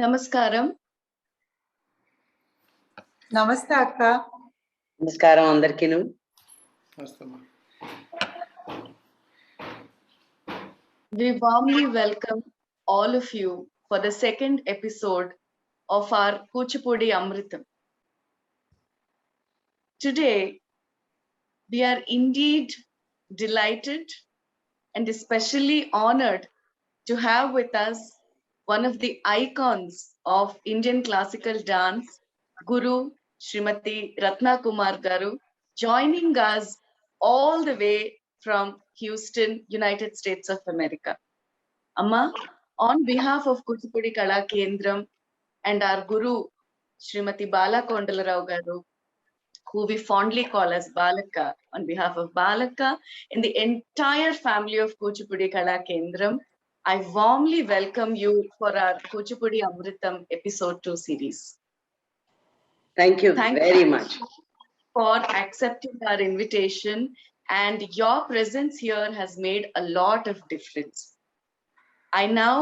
నమస్కారం. నమస్తే అక్క. నమస్కారం అందరికీను. We warmly welcome all of you for the second episode of our Kuchipudi Amritam. Today, we are indeed delighted and especially honored to have with us one of the icons of Indian classical dance, Guru Srimati Ratna Kumar Garu, joining us all the way from Houston, United States of America. Amma, on behalf of Kuchipudi Kala Kendram and our Guru Srimati Bala Kondalarao Garu, who we fondly call as Balaka, on behalf of Balaka and the entire family of Kuchipudi Kala Kendram, I warmly welcome you for our Kuchipudi Amritam episode 2 series. Thank you very much for accepting our invitation, and your presence here has made a lot of difference. I now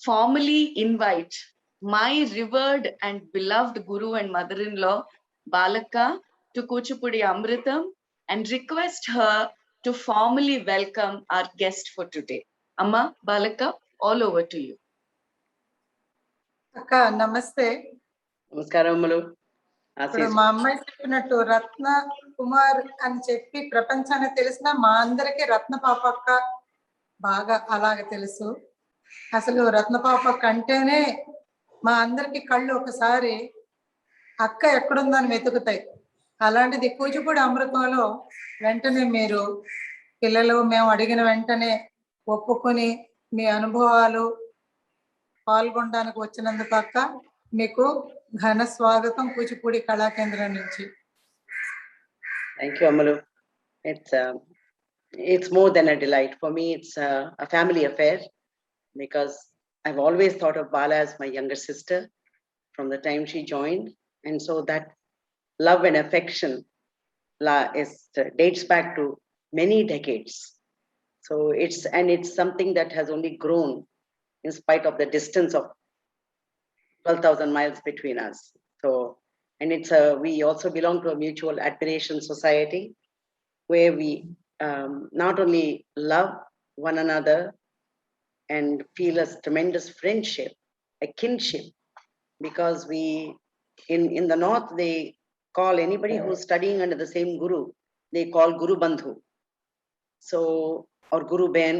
formally invite my revered and beloved Guru and mother-in-law, Balaka, to Kuchipudi Amritam and request her to formally welcome our guest for today. Amma, Balaka, all over to you. అక్క నమస్తే. నమస్కారం అమ్మలు. ఇప్పుడు మా అమ్మాయి చెప్పినట్టు రత్న కుమార్ అని చెప్పి ప్రపంచానికి తెలిసిన మా అందరికీ రత్న పాపక్క బాగా అలాగే తెలుసు. అసలు రత్న పాపక్క అంటేనే మా అందరికి కళ్ళు ఒకసారి అక్క ఎక్కడుందని వెతుకుతాయి. అలాంటిది కూచిపూడి అమృతంలో వెంటనే మీరు పిల్లలు మేము అడిగిన వెంటనే ఒప్పుకొని మీ అనుభవాలు పాల్గొనడానికి వచ్చినందుకు అక్క మీకు ఘన స్వాగతం కూచిపూడి కళా కేంద్రం నుంచి. Thank you Amalu. It's more than a delight for me. It's a family affair because I've always thought of Bala as my younger sister from the time she joined, and so that love and affection dates back to many decades. So it's something that has only grown in spite of the distance of 12,000 miles between us. So, and we also belong to a mutual admiration society where we not only love one another and feel a tremendous friendship, a kinship, because in the north, they call anybody who's studying under the same guru, they call Guru Bandhu. So, or Guru Behan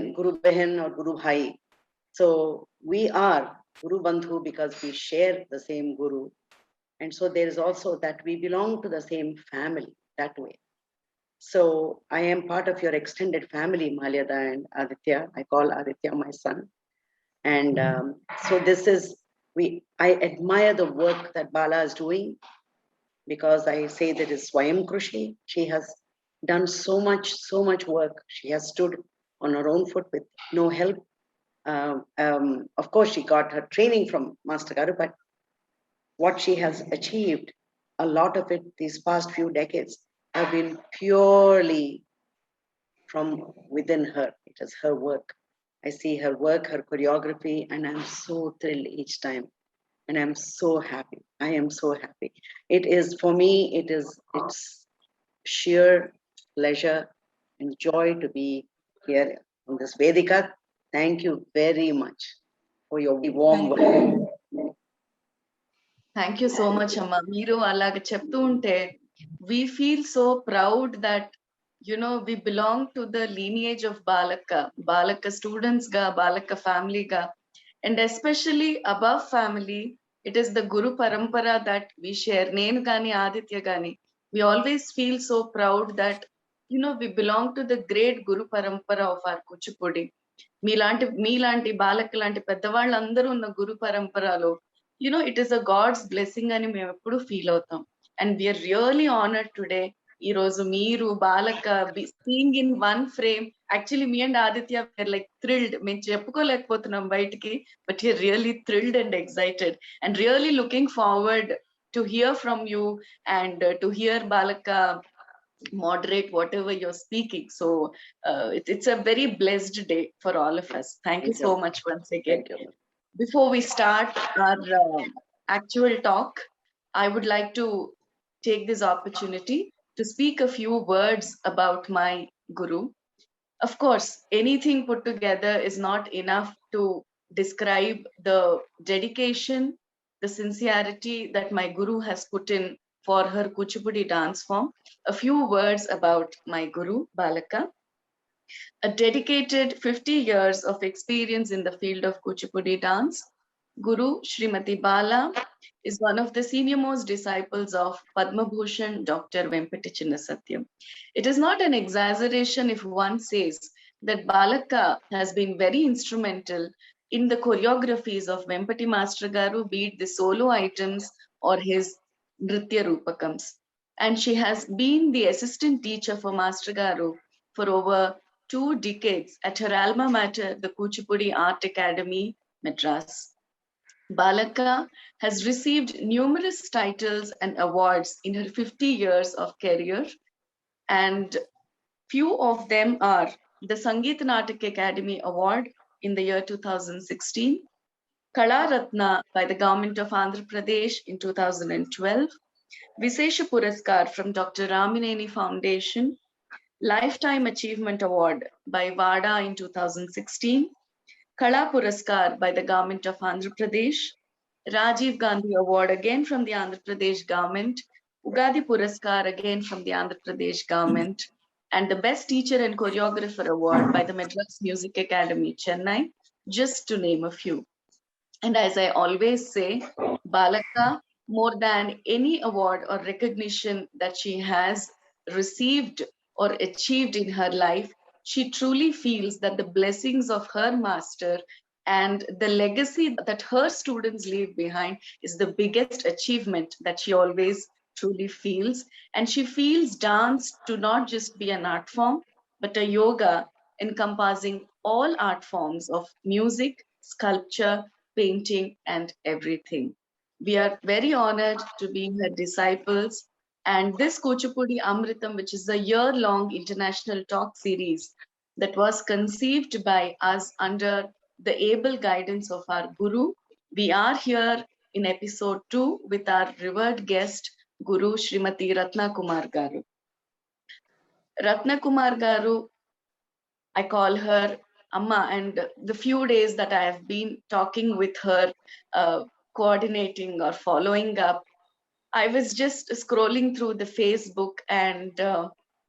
or Guru Bhai. So we are Guru Bandhu because we share the same Guru. And so there is also that we belong to the same family that way. So I am part of your extended family, Malyada and Aditya. I call Aditya my son. And so I admire the work that Bala is doing because I say that it's Swayam Krushi. She has done so much work. She has stood on her own foot with no help. Of course, she got her training from Master Garu, but what she has achieved, a lot of it these past few decades, have been purely from within her. It is her work. I see her work, her choreography, and I'm so thrilled each time. And I'm so happy. I am so happy. It is, for me, it's sheer pleasure and joy to be here on this Vedika. Thank you very much for your warm welcome. Thank you so much, Amma. Meeru alaga cheptu unte, we feel so proud that, we belong to the lineage of Balaka students ga, Balaka family ga, and especially above family, it is the Guru Parampara that we share. Nenu gani, Aditya gani, we always feel so proud that, we belong to the great Guru Parampara of our Kuchipudi. మీలాంటి బాలక లాంటి పెద్దవాళ్ళందరూ ఉన్న గురు పరంపరలో it is a God's blessing అని మేము ఎప్పుడు feel అవుతాం. And we're really honoured today. ఈ రోజు మీరు బాలక seeing in one frame. Actually మీ and Aditya were like thrilled. మేము చెప్పుకోలేకపోతున్నాం బయటికి, but you're really thrilled and excited and really looking forward to hear from you and to hear బాలక moderate whatever you're speaking. So it's a very blessed day for all of us. Thank you so much once again. Thank you. Before we start our actual talk, I would like to take this opportunity to speak a few words about my guru. Of course, anything put together is not enough to describe the dedication, the sincerity that my guru has put in for her Kuchipudi dance form. A few words about my guru, Balaka. A dedicated 50 years of experience in the field of Kuchipudi dance, Guru Srimati Bala is one of the senior most disciples of Padma Bhushan Dr. Vempati Chinnasatyam. It is not an exaggeration if one says that Balaka has been very instrumental in the choreographies of Vempati Master Garu, be it the solo items or his Nritya Rupakams. And she has been the assistant teacher for Master Garu for over 2 decades at her alma mater, the Kuchipudi Art Academy, Madras. Balaka has received numerous titles and awards in her 50 years of career, and few of them are the Sangeet Natak Academy Award in the year 2016, Kala Ratna by the Government of Andhra Pradesh in 2012, Visesha Puraskar from Dr. Ramineni Foundation, Lifetime Achievement Award by VADA in 2016, Kala Puraskar by the Government of Andhra Pradesh, Rajiv Gandhi Award again from the Andhra Pradesh government, Ugadi Puraskar again from the Andhra Pradesh government, and the Best Teacher and Choreographer Award by the Madras Music Academy, Chennai, just to name a few. And as I always say, Balaka, more than any award or recognition that she has received or achieved in her life, she truly feels that the blessings of her master and the legacy that her students leave behind is the biggest achievement that she always truly feels. And she feels dance to not just be an art form, but a yoga encompassing all art forms of music, sculpture, painting, and everything. We are very honored to be her disciples. And this Kuchipudi Amritam, which is a year-long international talk series that was conceived by us under the able guidance of our Guru, we are here in episode 2 with our revered guest, Guru Srimati Ratna Kumar Garu. Ratna Kumar Garu, I call her Amma, and the few days that I have been talking with her, coordinating or following up, I was just scrolling through the Facebook and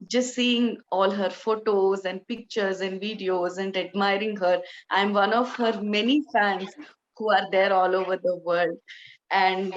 just seeing all her photos and pictures and videos and admiring her. I'm one of her many fans who are there all over the world. And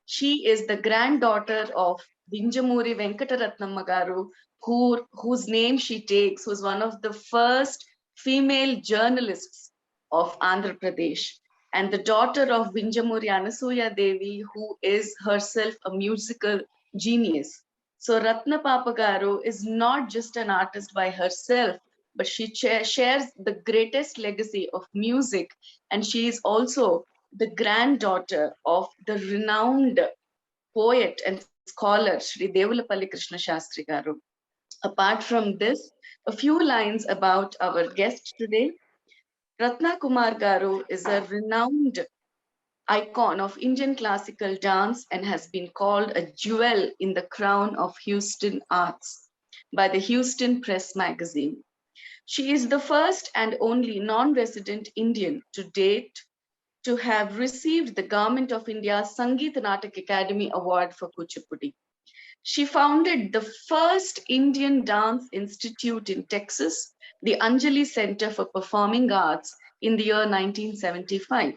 she is the granddaughter of Vinjamuri Venkataratnamma Garu, whose name she takes, who's one of the first female journalists of Andhra Pradesh, and the daughter of Vinjamuri Anasuya Devi, who is herself a musical genius. So Ratna Papagaru is not just an artist by herself, but she shares the greatest legacy of music, and she is also the granddaughter of the renowned poet and scholar Sri Devulapalli Krishna Shastri Garu. Apart from this, a few lines about our guest today. Ratna Kumar Garu is a renowned icon of Indian classical dance and has been called a jewel in the crown of Houston arts by the Houston Press magazine. She is the first and only non-resident Indian to date to have received the Government of India's Sangeet Natak Academy Award for Kuchipudi. She founded the first Indian Dance Institute in Texas, the Anjali Center for Performing Arts, in the year 1975.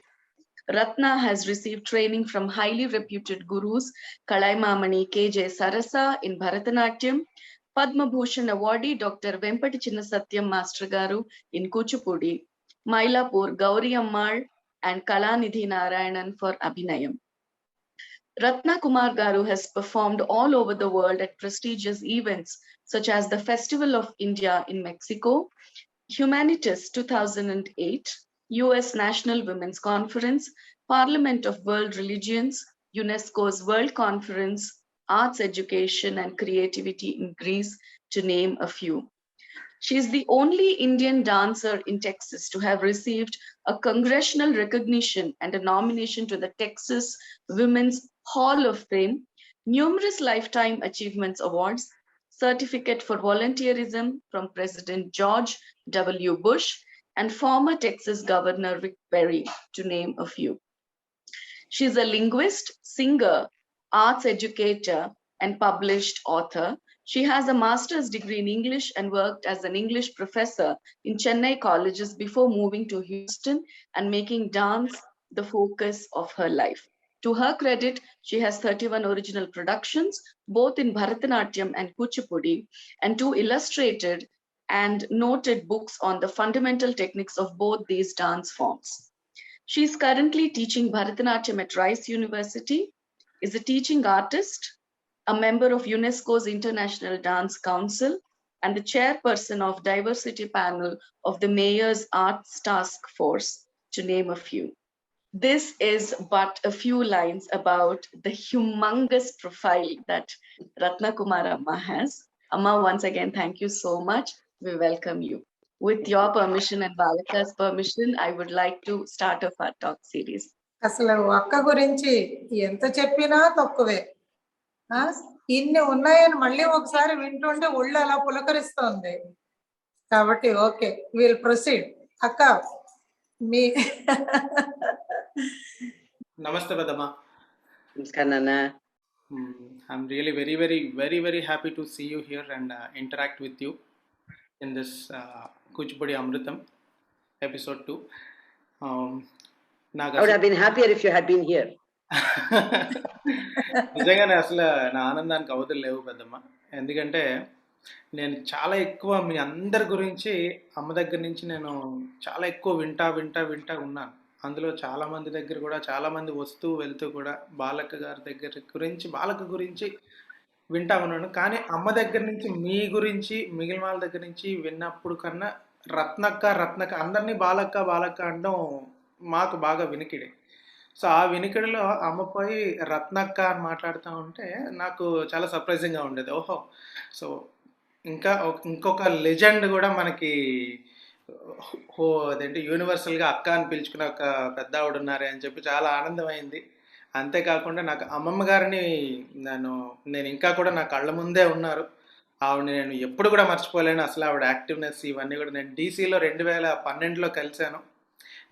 Ratna has received training from highly reputed gurus, Kalaimamani K.J. Sarasa in Bharatanatyam, Padma Bhushan awardee Dr. Vempati Chinnasatyam Master Garu in Kuchipudi, Mylapore Gauri Ammal, and Kalanidhi Narayanan for Abhinayam. Ratna Kumar Garu has performed all over the world at prestigious events such as the Festival of India in Mexico, Humanitas 2008, US National Women's Conference, Parliament of World Religions, UNESCO's World Conference, Arts Education and Creativity in Greece, to name a few. She is the only Indian dancer in Texas to have received a congressional recognition and a nomination to the Texas Women's Hall of Fame, numerous Lifetime Achievements Awards, certificate for volunteerism from President George W. Bush, and former Texas Governor Rick Perry, to name a few. She is a linguist, singer, arts educator, and published author. She has a master's degree in English and worked as an English professor in Chennai colleges before moving to Houston and making dance the focus of her life. To her credit, she has 31 original productions, both in Bharatanatyam and Kuchipudi, and 2 illustrated and noted books on the fundamental techniques of both these dance forms. She is currently teaching Bharatanatyam at Rice University, is a teaching artist, a member of UNESCO's International Dance Council, and the chairperson of diversity panel of the Mayor's Arts Task Force, to name a few. This is but a few lines about the humongous profile that Ratna Kumar Amma has. Amma, once again, thank you so much. We welcome you. With your permission and Balaka's permission, I would like to start off our talk series. అసలు అక్క గురించి ఎంత చెప్పినా తక్కువే. ఇన్ని ఉన్నాయని మళ్ళీ ఒకసారి వింటుంటే ఒళ్ళు అలా పులకరిస్తోంది. కాబట్టి ఓకే, విల్ ప్రొసీడ్. అక్క మీ Namaste, Badama. Namaskar, Nana. I'm really very happy to see you here and interact with you in this Kuchipudi Amritam episode 2. I would have been happier if you had been here. నిజంగానే అసలు నా ఆనందానికి అవధులు లేవు పెద్దమ్మ. ఎందుకంటే నేను చాలా ఎక్కువ మీ అందరి గురించి అమ్మ దగ్గర నుంచి నేను చాలా ఎక్కువ వింటా ఉన్నాను. అందులో చాలామంది దగ్గర కూడా చాలామంది వస్తూ వెళ్తూ కూడా బాలక్క గారి బాలక్క గురించి వింటా ఉన్నాను. కానీ అమ్మ దగ్గర నుంచి మీ గురించి మిగిలిన వాళ్ళ దగ్గర నుంచి విన్నప్పుడు కన్నా రత్నక్క అందరినీ బాలక్క అనడం మాకు బాగా వినికిడే. సో ఆ వినికిడిలో అమ్మపై రత్నక్క అని మాట్లాడుతూ ఉంటే నాకు చాలా సర్ప్రైజింగ్గా ఉండేది. ఓహో, సో ఇంకొక లెజెండ్ కూడా మనకి అదేంటి యూనివర్సల్గా అక్క అని పిలుచుకున్న ఒక పెద్ద ఆవిడ ఉన్నారే అని చెప్పి చాలా ఆనందమైంది. అంతేకాకుండా నాకు అమ్మమ్మ గారిని నేను ఇంకా కూడా నా కళ్ళ ముందే ఉన్నారు. ఆవిడని నేను ఎప్పుడు కూడా మర్చిపోలేను. అసలు ఆవిడ యాక్టివ్నెస్ ఇవన్నీ కూడా నేను డీసీలో 2012లో కలిశాను.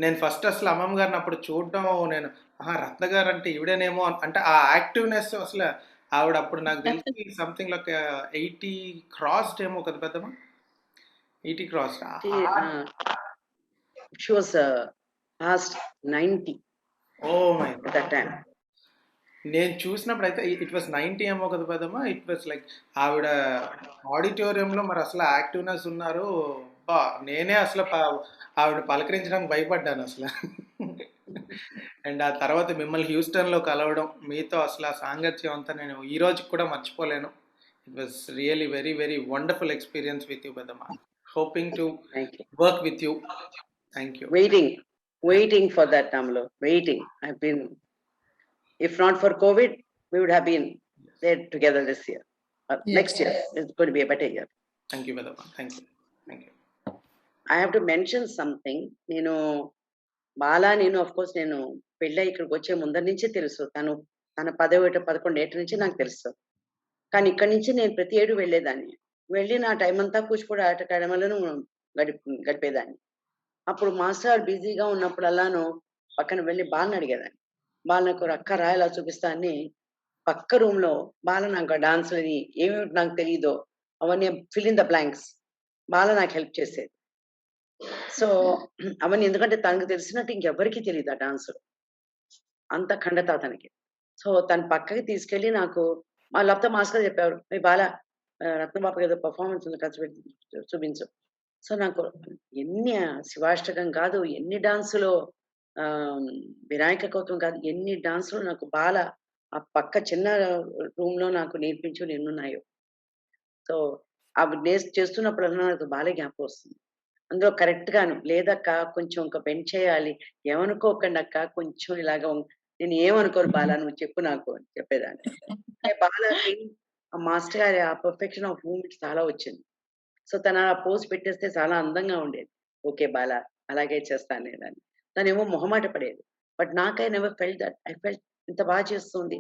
నేను ఫస్ట్ అసలు అమ్మమ్మ గారిని అప్పుడు చూడటం నేను రత్న గారు అంటే ఈవిడేనేమో అంటే ఆ యాక్టివ్నెస్ అసలు ఆవిడ అప్పుడు నాకు తెలిసి సంథింగ్ లైక్ 80 క్రాస్డ్ ఏమో కదా పెద్దమ్మా, 80 crossed. She was past 90. Oh my God. At that time. నేను చూసినప్పుడు అయితే ఇట్ వాస్ 90 ఏమో కదా పెద్దమ్మా. ఇట్ వాస్ లైక్ ఆవిడ ఆడిటోరియంలో మరి అసలు యాక్టివ్నెస్ ఉన్నారు. నేనే అసలు ఆవిడ పలకరించడానికి భయపడ్డాను అసలు. అండ్ ఆ తర్వాత మిమ్మల్ని హ్యూస్టన్లో కలవడం, మీతో అసలు ఆ సాంగత్యం అంతా నేను ఈ రోజుకి కూడా మర్చిపోలేను. It was really very wonderful experience with you పెద్దమ్మా. Hoping to work with you. Thank you. Waiting for that, Namlo. Waiting. I've been, if not for COVID, we would have been there together this year. Next year, it's going to be a better year. Thank you, Vedama. Thank you. I have to mention something. Bala, of course, పెళ్ళి ఇక్కడికి వచ్చే ముందర నుంచి తెలుసు. తన 11 ఏట నుంచి నాకు తెలుసు. కానీ ఇక్కడి నుంచి నేను ప్రతి ఏడు వెళ్ళేదాన్ని. వెళ్ళి నా టైం అంతా కూచిపూడి ఆట అకాడమీలోనూ గడిపేదాన్ని. అప్పుడు మాస్టర్ బిజీగా ఉన్నప్పుడల్లాను పక్కన వెళ్ళి బాలని అడిగేదాన్ని. బాల నాకు అక్క రాయలా చూపిస్తా అని పక్క రూమ్ లో బాల నాకు డాన్స్ అని ఏమిటి నాకు తెలియదో అవన్నీ ఫిల్ ఇన్ ద బ్లాంక్స్ బాల నాకు హెల్ప్ చేసేది. సో అవన్నీ ఎందుకంటే తనకు తెలిసినట్టు ఇంకెవరికి తెలియదు ఆ డాన్స్, అంత ఖండత అతనికి. సో తన పక్కకి తీసుకెళ్ళి నాకు మా లబ్ధ మాస్టర్ చెప్పారు, మీ బాల రత్నబాబు ఏదో పర్ఫార్మెన్స్ ఉంది ఖర్చు చూపించు. సో నాకు ఎన్ని శివాష్టకం కాదు, ఎన్ని డాన్సులో వినాయక కౌతం కాదు, ఎన్ని డాన్సులు నాకు బాల ఆ పక్క చిన్న రూమ్ లో నాకు నేర్పించు ఎన్నున్నాయో. సో అవి చేస్తున్నప్పుడన్నా నాకు బాలే జ్ఞాపకం వస్తుంది. అందులో కరెక్ట్ గాను లేదక్క కొంచెం ఒక బెండ్ చేయాలి, ఏమనుకోకండి అక్క కొంచెం ఇలాగా, నేను ఏమనుకోరు బాల నువ్వు చెప్పు నాకు అని చెప్పేదాన్ని. బాలకి ఆ మాస్టర్ గారి ఆ పర్ఫెక్షన్ ఆఫ్ మూమెంట్స్ చాలా వచ్చింది. సో తను ఆ పోజ్ పెట్టేస్తే చాలా అందంగా ఉండేది. ఓకే బాల, అలాగే చేస్తాను నేనని. తనేమో మొహమాట పడేది. బట్ నాకు I never felt that. I felt ఇంత బాగా చేస్తుంది.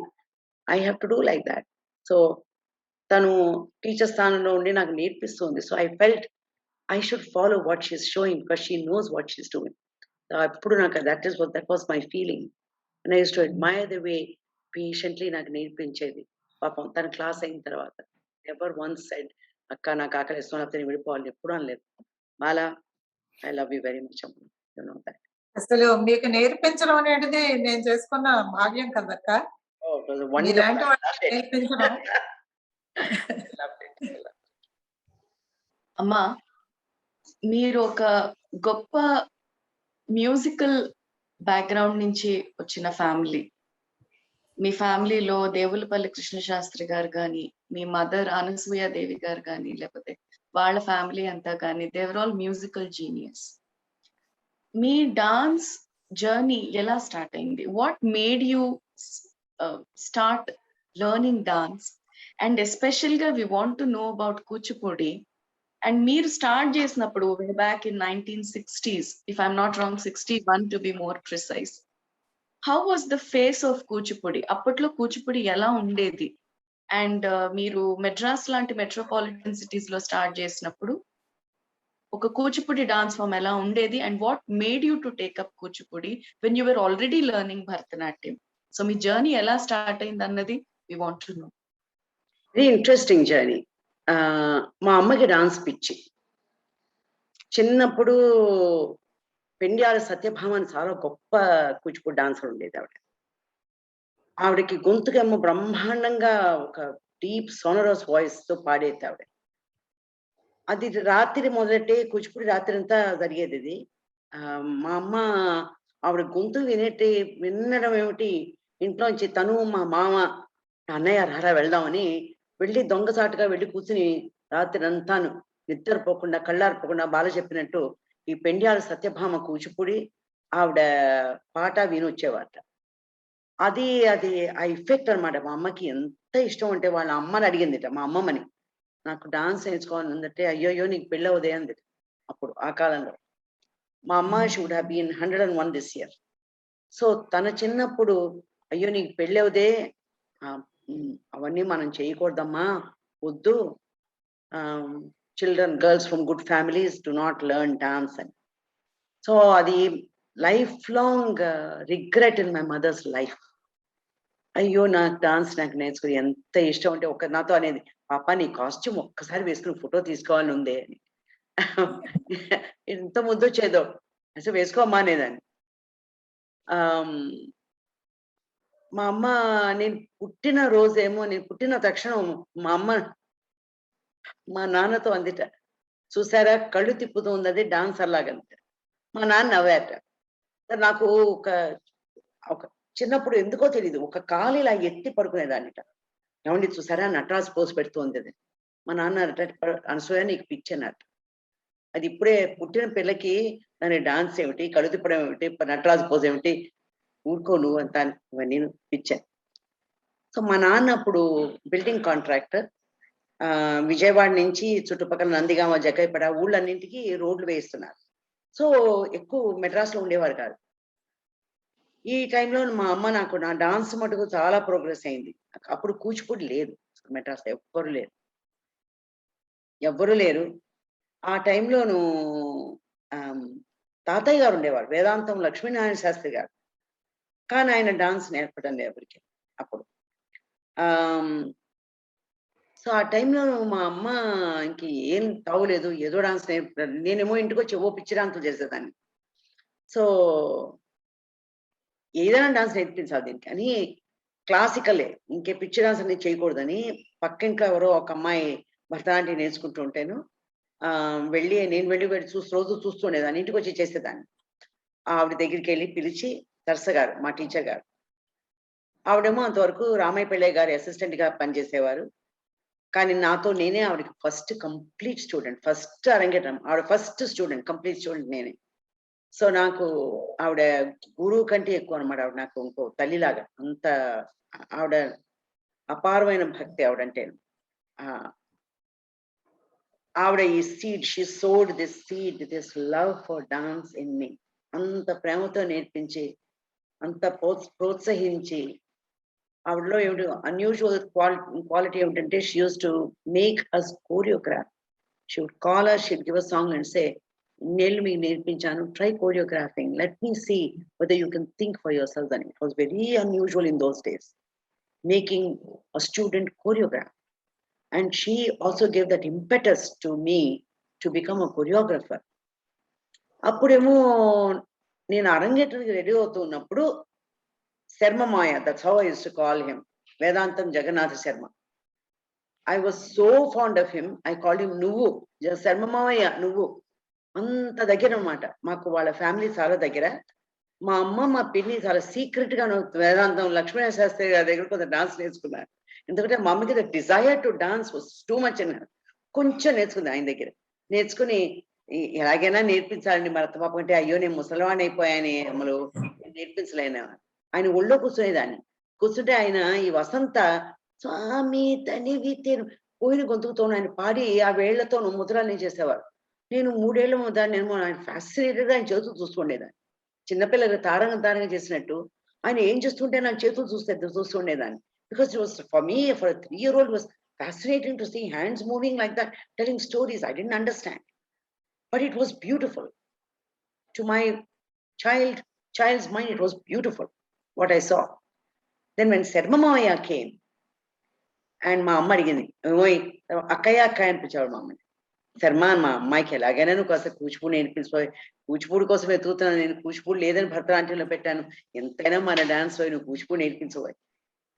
I have to do like that. So తను టీచర్ స్థానంలో ఉండి నాకు నేర్పిస్తుంది. So I felt I should follow what she is showing because she knows what she is doing. అప్పుడు నాకు that was my feeling. And I used to admire the way patiently నాకు నేర్పించేది. పాపం తన క్లాస్ అయిన తర్వాత నెవర్ వన్స్ సెడ్ అక్క నాకు ఆకలిస్తుంది లేకపోతే నేను విడిపోవాలి ఎప్పుడు అనలేదు. Bala I love you very much అమ్మ. You know that. అసలు మీకు నేర్పించడం అనేది నేను చేసుకున్న భాగ్యం కదక్క. Oh, it was a మీలాంటి wonderful. I వాళ్ళకి loved it. నేర్పించడం. I loved it. I loved it. అమ్మా, మీరు ఒక గొప్ప మ్యూజికల్ బ్యాక్గ్రౌండ్ నుంచి వచ్చిన ఫ్యామిలీ. మీ ఫ్యామిలీలో దేవులపల్లి కృష్ణశాస్త్రి గారు కానీ, మీ మదర్ అనసూయ దేవి గారు కానీ, లేకపోతే వాళ్ళ ఫ్యామిలీ అంతా కానీ, దేవర్ ఆల్ మ్యూజికల్ జీనియస్. మీ డాన్స్ జర్నీ ఎలా స్టార్ట్ అయింది? What made you start learning dance? And ఎస్పెషల్ గా we want to know about Kuchipudi. And మీరు స్టార్ట్ చేసినప్పుడు way back in 1960s, if I'm not wrong 61 to be more precise. How was the phase of Kuchipudi? అప్పట్లో కూచిపూడి ఎలా ఉండేది? And మీరు మెడ్రాస్ లాంటి metropolitan cities లో స్టార్ట్ చేసినప్పుడు ఒక కూచిపూడి డాన్స్ ఫామ్ ఎలా ఉండేది? And what made you to take up Kuchipudi when you were already learning Bharatanatyam? So మీ జర్నీ ఎలా స్టార్ట్ అయింది అన్నది we want to know. Very interesting journey. మా అమ్మకి డాన్స్ పిచ్చి. చిన్నప్పుడు పెండ్యాల సత్యభామ అని చాలా గొప్ప కూచిపూడి డాన్సర్ ఉండేది ఆవిడ. ఆవిడకి గొంతుకేమో బ్రహ్మాండంగా ఒక డీప్ సోనరస్ వాయిస్ తో పాడేది ఆవిడ. అది రాత్రి మొదలెట్టే కూచిపూడి రాత్రి అంతా జరిగేది ఇది. మా అమ్మ ఆవిడ గొంతు వినడం ఏమిటి, ఇంట్లోంచి తను మా మామ అన్నయ్య రారా వెళ్దామని వెళ్ళి దొంగసాటుగా వెళ్ళి కూర్చుని రాత్రి అంతాను నిద్రపోకుండా కళ్ళారిపోకుండా బాల చెప్పినట్టు ఈ పెండ్యాల సత్యభామ కూచిపూడి ఆవిడ పాట వినొచ్చేవాట. అది అది ఆ ఇఫెక్ట్ అనమాట. మా అమ్మకి ఎంత ఇష్టం అంటే వాళ్ళ అమ్మని అడిగిందిట, మా అమ్మమ్మని, నాకు డాన్స్ నేర్చుకోవాలని ఉందంటే, అయ్యోయ్యో నీకు పెళ్ళవదే అంది అప్పుడు ఆ కాలంలో. మా అమ్మ should have been 101 this year. So తన చిన్నప్పుడు అయ్యో నీకు పెళ్ళవదే, అవన్నీ మనం చేయకూడదమ్మా, వద్దు, children girls from good families do not learn dance అని. సో అది lifelong regret in my mother's life. అయ్యో నాకు డాన్స్ నాకు నేర్చుకుని ఎంత ఇష్టం అంటే, ఒక నాతో అనేది, పాప నీ కాస్ట్యూమ్ ఒక్కసారి వేసుకుని ఫోటో తీసుకోవాలని ఉందే అని. ఎంత ముద్దొచ్చేదో అసలు వేసుకోమ్మా అనేదాన్ని. మా అమ్మ నేను పుట్టిన రోజేమో, నేను పుట్టిన తక్షణం మా అమ్మ మా నాన్నతో అందిట, చూసారా కళ్ళు తిప్పుతూ ఉన్నది డాన్సర్ లాగంట. మా నాన్న నవ్వాట. నాకు ఒక చిన్నప్పుడు ఎందుకో తెలీదు, ఒక కాలు ఇలా ఎత్తి పడుకునేదాన్నిట. ఏమండి చూసారా నటరాజు పోజ్ పెడుతుంది అది. మా నాన్న అనసూయ నీకు పిచ్చి అన్నట్టు. అది ఇప్పుడే పుట్టిన పిల్లకి దాని డాన్స్ ఏమిటి, కళ్ళు తిప్పడం ఏమిటి, నటరాజు పోజ్ ఏమిటి, ఊరుకో నువ్వు అంతా, ఇవన్నీ పిచ్చాను. సో మా నాన్న అప్పుడు బిల్డింగ్ కాంట్రాక్టర్. విజయవాడ నుంచి చుట్టుపక్కల నందిగామ, జగ్గైపేట ఊళ్ళన్నింటికి రోడ్లు వేయిస్తున్నారు. సో ఎక్కువ మెడ్రాస్లో ఉండేవారు కాదు. ఈ టైంలో మా అమ్మ నాకు నా డాన్స్ మటుకు చాలా ప్రోగ్రెస్ అయింది. అప్పుడు కూచిపూడి లేదు మెడ్రాస్, ఎవ్వరు లేరు. ఆ టైంలోను తాతయ్య గారు ఉండేవారు, వేదాంతం లక్ష్మీనారాయణ శాస్త్రి గారు. కానీ ఆయన డాన్స్ నేర్పడం లేదు ఎవరికి అప్పుడు. సో ఆ టైంలో మా అమ్మ ఇంక ఏం తావులేదు, ఏదో డాన్స్ నేనేమో ఇంటికి వచ్చి ఓ పిచ్చి డాన్సులు చేసేదాన్ని. సో ఏదైనా డాన్స్ నేర్పించాలి దీనికి అని, క్లాసికలే, ఇంకే పిచ్చి డాన్స్ అనేది చేయకూడదని పక్కింట్లో ఎవరో ఒక అమ్మాయి భరతనాట్యం నేర్చుకుంటూ ఉంటాను. నేను వెళ్ళి రోజు చూస్తుండేదాన్ని, ఇంటికి వచ్చి చేసేదాన్ని. ఆవిడ దగ్గరికి వెళ్ళి పిలిచి, సరస గారు మా టీచర్ గారు, ఆవిడేమో అంతవరకు రామయ్య పిల్లయ్య గారి అసిస్టెంట్ గా పనిచేసేవారు. కానీ నాతో నేనే ఆవిడకి ఫస్ట్ కంప్లీట్ స్టూడెంట్, ఫస్ట్ అరంగేట్రం ఆవిడ ఫస్ట్ స్టూడెంట్, కంప్లీట్ స్టూడెంట్ నేనే. సో నాకు ఆవిడ గురువు కంటే ఎక్కువ అనమాట. ఆవిడ నాకు ఇంకో తల్లిలాగా, అంత ఆవిడ అపారమైన భక్తి ఆవిడంటే. ఆవిడ ఈ seed, she sowed this seed, this love for dance in me. అంత ప్రేమతో నేర్పించి, అంత ప్రోత్సహించి, ఆవిడలో ఏమిటి అన్యూజువల్ క్వాలిటీ ఏమిటంటే, she used to make us choreograph. She would call us, she'd give a song and say, ఇన్నేళ్ళు మీకు నేర్పించాను, try choreographing, let me see whether you can think for yourself. అని it was very unusual in those days, making a student choreograph. And she also gave that impetus to me to become a choreographer. అప్పుడేమో నేను అరంగేట్రానికి ready అవుతున్నప్పుడు శర్మ మాయ, that's how I used to call him, Vedantam Jagannatha Sharma. I was so fond of him, I called him నువ్వు, శర్మ మావయ్య నువ్వు. అంత దగ్గర అన్నమాట మాకు, వాళ్ళ ఫ్యామిలీ చాలా దగ్గర. మా అమ్మ మా పిన్ని చాలా సీక్రెట్ గా వేదాంతం లక్ష్మీ శాస్త్రి గారి దగ్గర కొంత డాన్స్ నేర్చుకున్నారు. ఎందుకంటే మా అమ్మకి the desire to dance was too much అని కొంచెం నేర్చుకుంది ఆయన దగ్గర. నేర్చుకుని ఎలాగైనా నేర్పించాలండి మా రత్న పాప అంటే, అయ్యో నేను ముసలివాణి అయిపోయాని అమ్మలు, నేర్పించలేను. ఆయన ఒళ్ళో కూర్చునేదాన్ని. కూర్చుంటే ఆయన ఈ వసంత స్వామి తనివి పోయిన గొంతుకుతో ఆయన పాడి ఆ వేళ్లతో ముద్రల్ని చేసేవారు. నేను 3 ఏళ్ల దాన్ని ఆయన ఫ్యాసినేటెడ్ గా ఆయన చేతులు చూస్తుండేదాన్ని. చిన్నపిల్లలు తారంగా చేసినట్టు ఆయన ఏం చేస్తుంటే నా చేతులు చూస్తుండేదాన్ని. Because it was, for me, for a 3-year-old, was fascinating to see hands moving like that, telling stories. I didn't understand, but it was beautiful. To my child's mind, it was beautiful what I saw. Then when Sarma Maya came, and మా అమ్మ అడిగింది, ఓయ్ అక్కయ్య అనిపించేవాడు మా అమ్మని. శర్మ, మా అమ్మాయికి ఎలాగైనా నువ్వు కాస్త కూచిపూడి నేర్పించిపోయి, కూచిపూడి కోసం వెతుకుతున్నాను నేను, కూచిపూడి లేదని భరతనాట్యంలో పెట్టాను, ఎంతైనా మన డాన్స్ పోయి నువ్వు కూచిపూడి నేర్పించబోయి,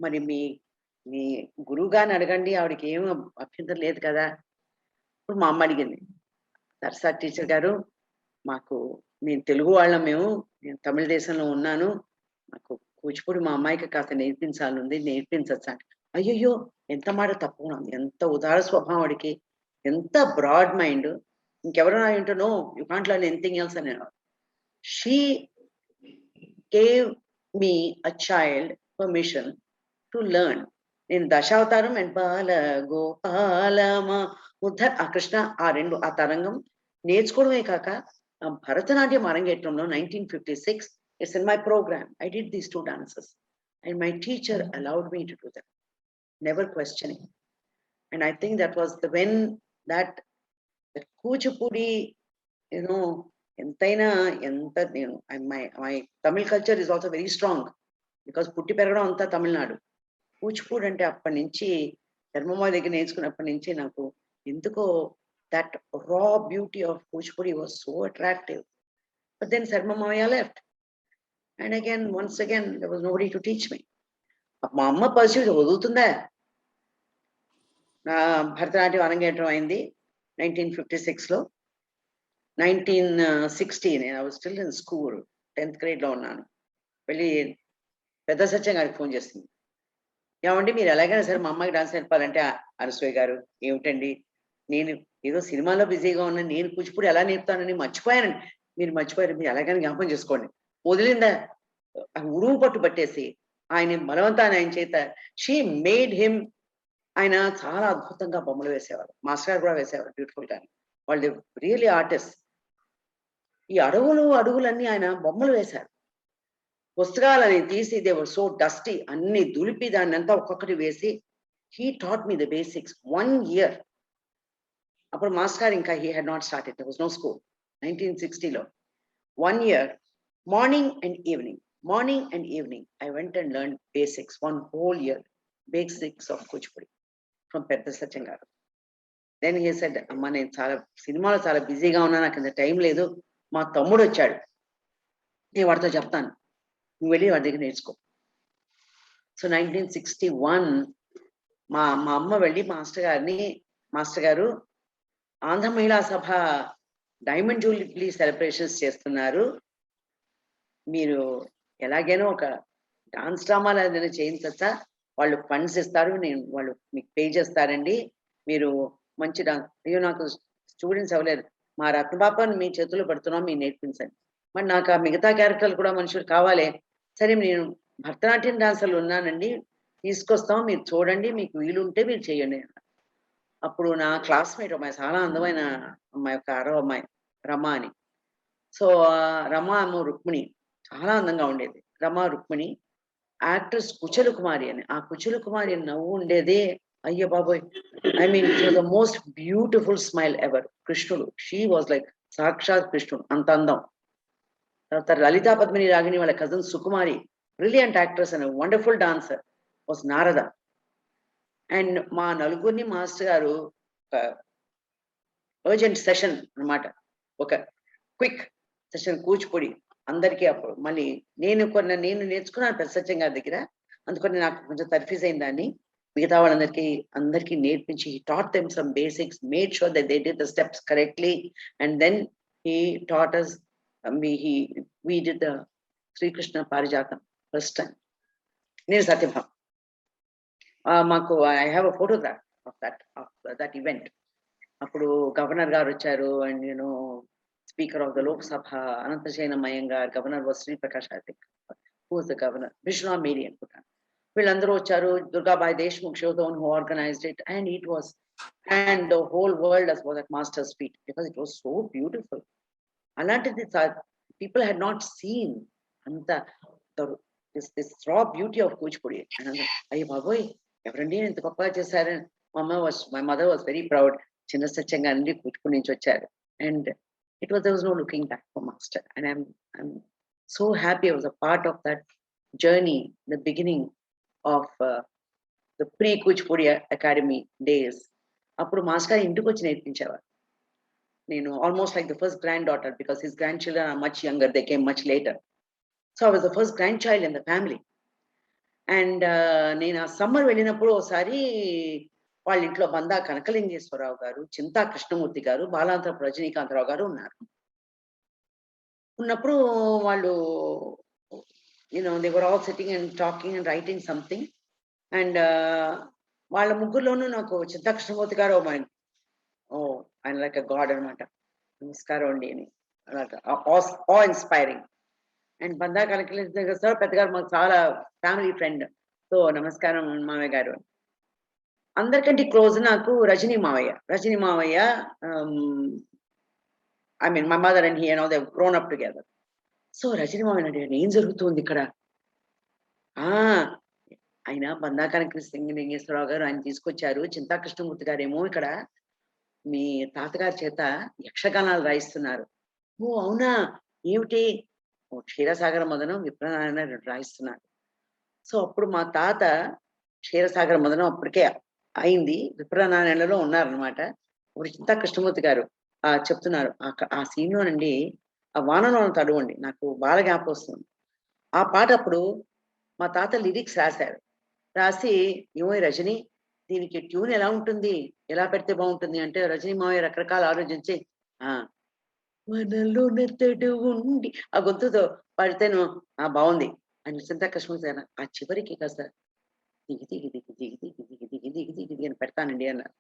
మరి మీ గురువు గారిని అడగండి, ఆవిడకి ఏం అభ్యంతరం లేదు కదా. ఇప్పుడు మా అమ్మ అడిగింది, సరసా టీచర్ గారు, మాకు నేను తెలుగు వాళ్ళం, నేను తమిళ దేశంలో ఉన్నాను, నాకు కూచిపూడి మా అమ్మాయికి కాస్త నేర్పించాలని నేర్పించచ్చా? అయ్యయ్యో, ఎంత మాట తప్పకుండా ఉంది, ఎంత ఉదార స్వభావం వాడికి, ఎంత బ్రాడ్ మైండ్. ఇంకెవరైనా ఏంటో, you can't learn anything else అని. She gave me a child permission to learn. నేను దశావతారం అండ్ బాల గోపాలమ ఉద్ధర్, ఆ కృష్ణ, ఆ తరంగం నేర్చుకోవడమే కాక భరతనాట్యం అరంగేట్రంలో 1956, it's in my program. I did these 2 dances and my teacher allowed me to do that, never questioning. And I think that was when that Kuchipudi, ఎంతైనా my Tamil culture is also very strong because పుట్టి పెరగడం అంతా తమిళనాడు. కూచిపూడి అంటే అప్పటి నుంచి, ధర్మమ్మ దగ్గర నేర్చుకున్నప్పటి నుంచి నాకు ఎందుకో that raw beauty of Kuchipudi was so attractive. But then Sarmamaya left, and once again there was nobody to teach me. మా అమ్మ పరిస్థితి వదులుతుందా? నా భరతనాట్యం అరంగేట్రం అయింది 1956లో. 1960 I was still in school, 10th grade లో ఉన్నాను. వెళ్ళి పెద్ద సత్యం గారికి ఫోన్ చేస్తుంది, ఏమండి మీరు ఎలాగైనా సరే మా అమ్మాయికి డాన్స్ నేర్పాలంటే, అనసూయ గారు ఏమిటండి, నేను ఏదో సినిమాలో బిజీగా ఉన్నాను, నేను కూచిపూడి ఎలా నేర్పుతానని మర్చిపోయానండి. మీరు మర్చిపోయారు, మీరు ఎలాగైనా జ్ఞాపకం చేసుకోండి. వదిలిందా? ఉరువు పట్టు పట్టేసి ఆయన బలవంతాన్ని ఆయన చేత షీ మేడ్ హిమ్. ఆయన చాలా అద్భుతంగా బొమ్మలు వేసేవారు, మాస్టర్ గారు కూడా వేసేవారు బ్యూటిఫుల్ గా. వాళ్ళు రియల్లీ ఆర్టిస్ట్. ఈ అడుగులన్నీ ఆయన బొమ్మలు వేశారు. పుస్తకాలని తీసి దే వర్ సో డస్టీ, అన్ని దులిపి దాన్ని అంతా ఒక్కొక్కటి వేసి he taught me the basics 1 year. అప్పుడు మాస్టర్ గారు ఇంకా he had not started, there was no school 1960లో. 1 year, morning and evening I went and learned basics, 1 whole year, basics of Kuchipudi from పెద్ద సత్యం గారు. దెన్ హీ సెడ్, అమ్మ నేను చాలా సినిమాలో చాలా బిజీగా ఉన్నా, నాకు ఇంత టైం లేదు, మా తమ్ముడు వచ్చాడు, నేను వాడితో చెప్తాను, నువ్వు వెళ్ళి వాడి దగ్గర నేర్చుకో. సో 1961 మా అమ్మ వెళ్ళి మాస్టర్ గారు ఆంధ్ర మహిళా సభ డైమండ్ జూబ్లీ సెలబ్రేషన్స్ చేస్తున్నారు, మీరు ఎలాగైనా ఒక డాన్స్ డ్రామాలు ఏదైనా చేయించచ్చా, వాళ్ళు ఫండ్స్ ఇస్తారు, వాళ్ళు మీకు పే చేస్తారండి, మీరు మంచి డాన్స్. అయ్యో నాకు స్టూడెంట్స్ అవ్వలేదు, మా రత్నపాపని మీ చేతుల్లో పెడుతున్నాం, మీరు నేర్పించండి. మరి నాకు ఆ మిగతా క్యారెక్టర్లు కూడా మనుషులు కావాలి. సరే నేను భరతనాట్యం డాన్సర్లు ఉన్నానండి, తీసుకొస్తాం, మీరు చూడండి, మీకు వీలుంటే మీరు చేయండి. అప్పుడు నా క్లాస్మేట్ అమ్మాయి, చాలా అందమైన అమ్మాయి, ఒక అరవ అమ్మాయి, రమ అని. సో రమ ఏమో రుక్మిణి, చాలా అందంగా ఉండేది. రమ రుక్మిణి, యాక్ట్రెస్ కుచల కుమారి అని. ఆ కుచల కుమారి నవ్వు ఉండేదే అయ్య బాబోయ్! I mean it was the most beautiful smile ever. కృష్ణుడు, షీ వాజ్ లైక్ సాక్షాత్ కృష్ణుడు, అంత అందం. తర్వాత లలితా పద్మిని రాగిణి వాళ్ళ cousin Sukumari, brilliant actress and wonderful dancer, was Narada. And మా నలుగురిని మాస్టర్ గారు అర్జెంట్ సెషన్ అన్నమాట, ఒక క్విక్ సెషన్ కూచిపూడి అందరికీ. అప్పుడు మళ్ళీ నేను నేర్చుకున్నాను పెద్ద సత్యం గారి దగ్గర, అందుకని నాకు కొంచెం తర్ఫీజ్ అయిన దాన్ని మిగతా వాళ్ళందరికీ నేర్పించి, he taught them some basics, made sure that they did the steps correctly, and then he taught us, we did the Sri Krishna Parijatam first time. నేను సత్యభామ, మాకు I have a photograph of that event. అప్పుడు governor గారు వచ్చారు, and speaker of the Lok Sabha Ananthasayanam Ayyangar, governor was Shri Prakash, I think who was the governor, Vishnu Medhi అనుకుంటాను. వీళ్ళందరూ వచ్చారు. Durgabai Deshmukh so the one who organized it, and it was, and the whole world was at master's feet because it was so beautiful. అలాంటిది people had not seen అంత this రా beauty of Kuchipudi. అయ్యో బాబోయ్, ఎవరండి ఇంత గొప్పగా చేశారని my mother was very proud. చిన్న సత్యంగా నుండి కూచిపూడి నుంచి వచ్చారు. And there was no looking back for master, and I'm so happy I was a part of that journey, the beginning of the pre Kuchipudi Academy days. Appudu master intuku vachi nerpinchevaru. Nenu almost like the first granddaughter, because his grandchildren are much younger, they came much later. So I was the first grandchild in the family. And nenu summer vellinappudu osari వాళ్ళ ఇంట్లో బందా కనకలింగేశ్వరరావు గారు, చింతా కృష్ణమూర్తి గారు, బాలాంతరపు రజనీకాంతరావు గారు ఉన్నారు. ఉన్నప్పుడు వాళ్ళు they were all sitting and talking and writing something, and వాళ్ళ ముగ్గురులోనూ నాకు చింతా కృష్ణమూర్తి గారు ఆయన లైక్ అ గాడ్ అనమాట. నమస్కారం అండి అని, ఆ ఇన్స్పైరింగ్. అండ్ బందా కనకలింగేశ్వర పెద్దగారు మాకు చాలా ఫ్యామిలీ ఫ్రెండ్. సో నమస్కారం మామయ్య గారు. అందరికంటే క్లోజ్ నాకు రజనీ మావయ్య. I mean my mother and he and all they grown up together. So Rajini మావయ్య అంటే ఏం జరుగుతుంది ఇక్కడ? ఆయన బందా కనకలింగేశ్వరరావు గారు ఆయన తీసుకొచ్చారు, చింతా కృష్ణమూర్తి గారు ఏమో ఇక్కడ మీ తాతగారి చేత యక్షగానాలు రాయిస్తున్నారు. ఓ అవునా, ఏమిటి? క్షీరసాగర మదనం విప్రనారాయణ రాయిస్తున్నారు. సో అప్పుడు మా తాత క్షీరసాగర మదనం అప్పటికే అయింది, విప్రనారాయణలో ఉన్నారనమాట. ఇప్పుడు చింతా కృష్ణమూర్తి గారు చెప్తున్నారు ఆ సీన్ లోనండి, ఆ వానలో తడవండి, నాకు బాగా జ్ఞాపకం వస్తుంది. ఆ పాట అప్పుడు మా తాత లిరిక్స్ రాసి ఏమో రజని దీనికి ట్యూన్ ఎలా ఉంటుంది, ఎలా పెడితే బాగుంటుంది అంటే, రజనీ మావయ్య రకరకాల ఆలోచించి మనలో నెత్తడు ఉండి ఆ గొంతుతో పాడితేను బాగుంది అని చింతా కృష్ణమూర్తి గారు ఆ చివరికి కాస్త దిగి దిగి దిగి దిగి దిగి దిగి దిగి దిగి దిగి దిగి అని పెడతానండి అన్నారు.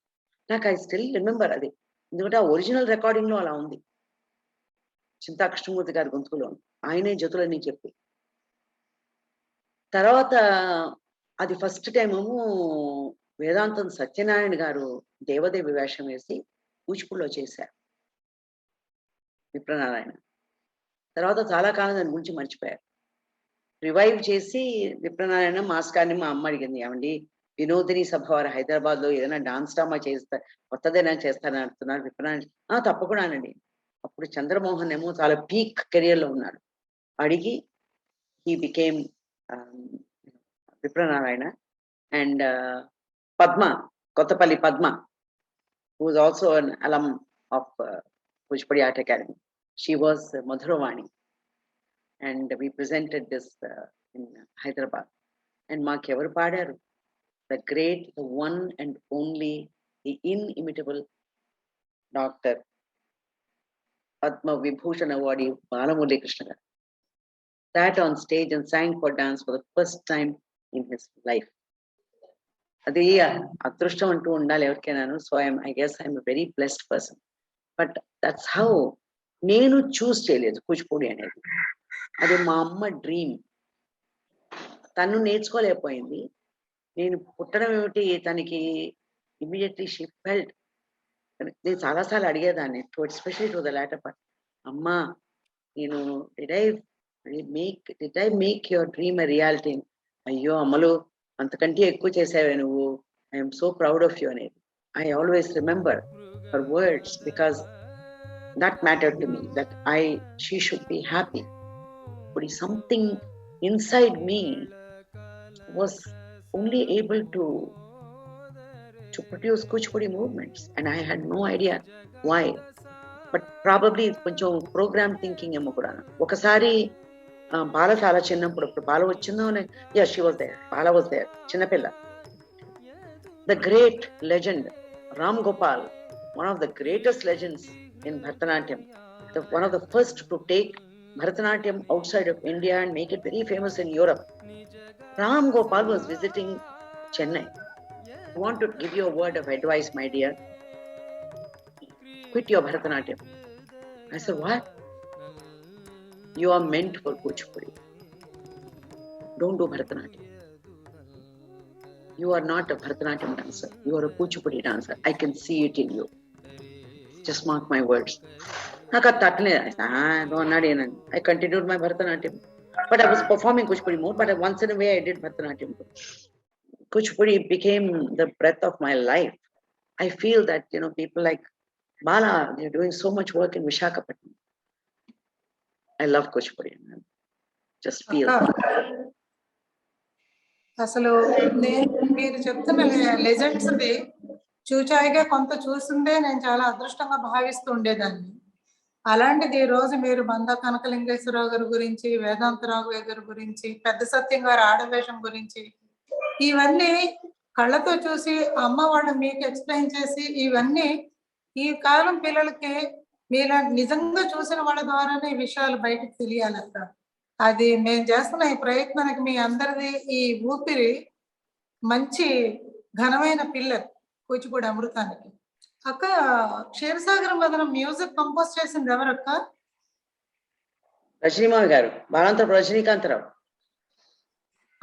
నాకు ఐ స్టిల్ రిమెంబర్ అది, ఎందుకంటే ఆ ఒరిజినల్ రికార్డింగ్ లో అలా ఉంది, చింతా కృష్ణమూర్తి గారి గొంతుకులో ఆయనే జతులని చెప్పి. తర్వాత అది ఫస్ట్ టైం వేదాంతం సత్యనారాయణ గారు దేవదేవి వేషం వేసి కూచిపూడిలో చేశారు విప్రనారాయణ. తర్వాత చాలా కాలం దాని గురించి మర్చిపోయారు. రివైవ్ చేసి విప్రనారాయణ మాస్కార్ని మా అమ్మ అడిగింది, ఏమండి వినోదిని సభ వారు హైదరాబాద్ లో ఏదైనా డాన్స్ డ్రామా కొత్తదైనా చేస్తారని అంటున్నారు విప్రనారాయణ. తప్పకుండా అనండి. అప్పుడు చంద్రమోహన్ ఏమో చాలా పీక్ కెరియర్ లో ఉన్నాడు. అడిగి he became Vipranarayana. And Padma, Kothapalli Padma, who was also an alum of Kuchipudi Art Academy. She was Madhuravani, and we presented this in Hyderabad. And maakevaru paadaru, the great, the one and only, the inimitable Dr. Padma Vibhushan awardee Balamurali Krishna garu sat on stage and sang for dance for the first time in his life. అది అదృష్టం అంటూ ఉండాలి ఎవరికైనాను. So I guess I'm a very blessed person. But that's how నేను choose చేయలేదు కూచిపూడి అనేది. అది మా అమ్మ డ్రీమ్. తను నేర్చుకోలేకపోయింది. నేను పుట్టడం ఏమిటి, తనకి immediately she felt. నేను చాలాసార్లు అడిగేదాన్ని, especially to the latter part, అమ్మా నేను did I make your dream a reality? అయ్యో అమ్మలు, అంతకంటే ఎక్కువ చేసావే నువ్వు, I'm so proud of you అనేది. I always remember her words because that mattered to me, that she should be happy. But something inside me was only able to produce Kuchipudi movements, and I had no idea why. But probably కొంచెం programme thinking ఏమో కూడా. ఒకసారి బాల చాలా చిన్నప్పుడు, బాల వచ్చిందో, she was there, Bala was there, చిన్నపిల్ల. The great legend Ram Gopal, one of the greatest legends in Bharatanatyam, one of the first to take Bharatanatyam outside of India and make it very famous in Europe. Ram Gopal was visiting Chennai. I want to give you a word of advice, my dear. Quit your Bharatanatyam. I said, what? You are meant for Kuchipudi. Don't do Bharatanatyam. You are not a Bharatanatyam dancer. You are a Kuchipudi dancer. I can see it in you. Just mark my words. I continued my Bharatanatyam. But I was performing Kuchipudi more, but once in a way I did Bharatanatyam. Kuchipudi became the breath of my life. I feel that, people like Bala, they're doing so much work in Visakhapatnam. I love Kuchipudi. Just feel. అసలు మీరు చెప్తున్న లెజెండ్స్ది చూచాయిగా కొంత చూసిందే నేను చాలా అదృష్టంగా భావిస్తూ ఉండేదాన్ని. అలాంటిది ఈ రోజు మీరు బందా కనకలింగేశ్వరరావు గారి గురించి, వేదాంతరావు గారి గురించి, పెద్ద సత్యం గారి ఆడవేషం గురించి, ఇవన్నీ కళ్ళతో చూసి అమ్మ వాళ్ళు మీకు ఎక్స్ప్లెయిన్ చేసి, ఇవన్నీ ఈ కాలం పిల్లలకి మీలా నిజంగా చూసిన వాళ్ళ ద్వారానే ఈ విషయాలు బయటకు తెలియాలక్క. అది మేము చేస్తున్న ఈ ప్రయత్నానికి మీ అందరిది ఈ ఊపిరి మంచి ఘనమైన పిల్లర్ కూచిపూడి అమృతానికి. అక్క, క్షీరసాగర మదనం మ్యూజిక్ కంపోజ్ చేసింది ఎవరక్క? రజనీమావి గారు, బాలాంతరపు రజనీకాంతరావు.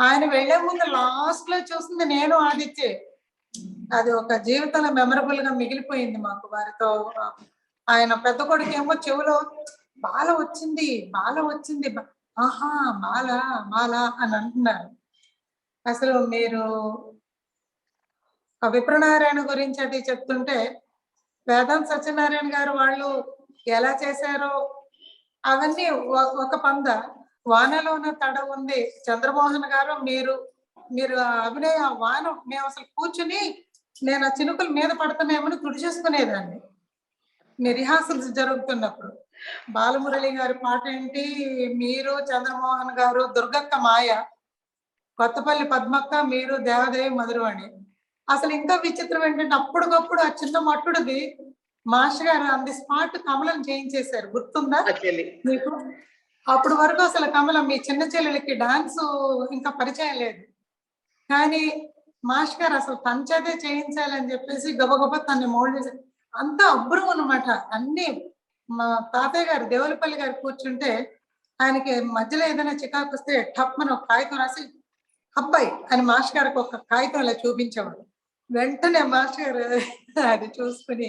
ఆయన వెళ్లే ముందు లాస్ట్ లో చూసింది నేను, ఆదిత్య. అది ఒక జీవితంలో మెమరబుల్ గా మిగిలిపోయింది మాకు వారితో. ఆయన పెద్ద కొడుకు ఏమో చెవులో బాల వచ్చింది, బాల వచ్చింది, ఆహా బాల బాల అని అంటున్నారు. అసలు మీరు విప్రనారాయణ గురించి అది చెప్తుంటే, వేదాంత సత్యనారాయణ గారు వాళ్ళు ఎలా చేశారో అవన్నీ ఒక పంద. వానలోన తడ ఉంది చంద్రమోహన్ గారు, మీరు అభినయ వాన, మేము అసలు కూర్చుని నేను ఆ చినుకుల మీద పడుతున్నామని తుడిచేసుకునేదాన్ని మీ రిహార్సల్స్ జరుగుతున్నప్పుడు. బాలమురళి గారి పాట ఏంటి, మీరు, చంద్రమోహన్ గారు, దుర్గక్క మాయ, కొత్తపల్లి పద్మక్క, మీరు, దేవదేవి మధురవాణి. అసలు ఇంకా విచిత్రం ఏంటంటే అప్పటికప్పుడు ఆ చిన్న మట్టుడిది మాస్టర్ గారు అంది స్పాట్ కమలం చేయించేశారు, గుర్తుందా మీకు? అప్పటి వరకు అసలు కమలం మీ చిన్న చెల్లెలకి డాన్స్ ఇంకా పరిచయం లేదు, కానీ మాస్టర్ గారు అసలు పంచదే చేయించాలని చెప్పేసి గబగబా తన్ని మోల్డ్ చేశారు. అంతా అబ్బురం అనమాట. అన్ని మా తాతయ్య గారు దేవులపల్లి గారు కూర్చుంటే ఆయనకి మధ్యలో ఏదైనా చికాకు వస్తే టప్మని ఒక కాగితం రాసి అబ్బాయి అని మాస్టర్ గారికి ఒక కాగితం ఇలా చూపించేవాడు. వెంటనే మాస్టర్ గారు అది చూసుకుని,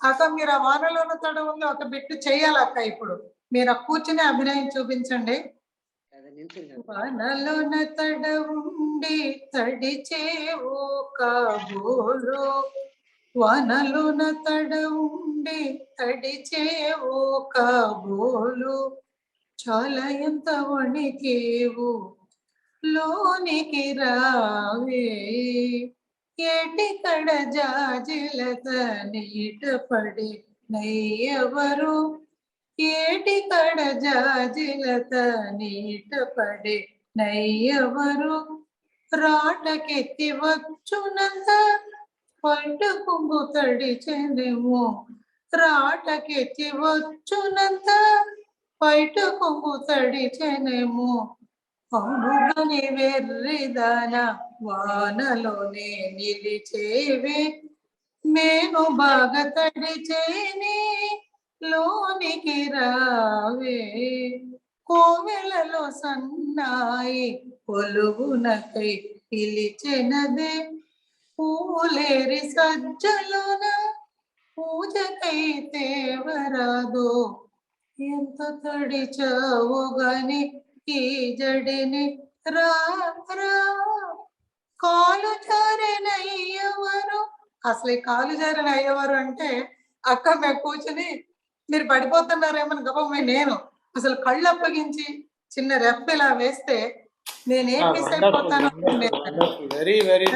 అక్క మీరు ఆ వానలోన తడ ఉంది ఒక బిట్టు చెయ్యాలక్క, ఇప్పుడు మీరు ఆ కూర్చుని అభినయం చూపించండి. వానలోన తడ ఉండి తడిచేవో కాబోలు, వానలోన తడ ఉండి తడిచేవో కాబోలు, చాలా ఎంత వణికేవు లోనికి రావే, ఏటికడ జాజిలత నీట పడి నయ్యవరు, ఏటికడ జాజిలత నీట పడి నయ్యవరు, రాటకెత్తి వచ్చునంత పట్టు కుంగు తడిచెనేమో, రాటకెత్తి వచ్చునంత పైట కుంగు తడిచెనేమో, అవునుగని వెర్రిదాన వానలోనే నిలిచేవే, నేను బాగా తడిచేనే లోనికి రావే, కోవెలలో సన్నాయి కొలువునకై పిలిచెనదే, పూలేరి సజ్జలోన పూజకైతే వరాదు, ఎంత తడిచావు గాని ఈ జడిని రా రా, కాలు జారిన అయ్యవారు. అసలు ఈ కాలు జారిన అయ్యవారు అంటే అక్క మేము కూర్చుని మీరు పడిపోతున్నారేమని గబమే నేను అసలు కళ్ళు అప్పగించి చిన్న రెప్ప ఇలా వేస్తే నేనేం మిస్ అయిపోతాను. వెరీ వెరీ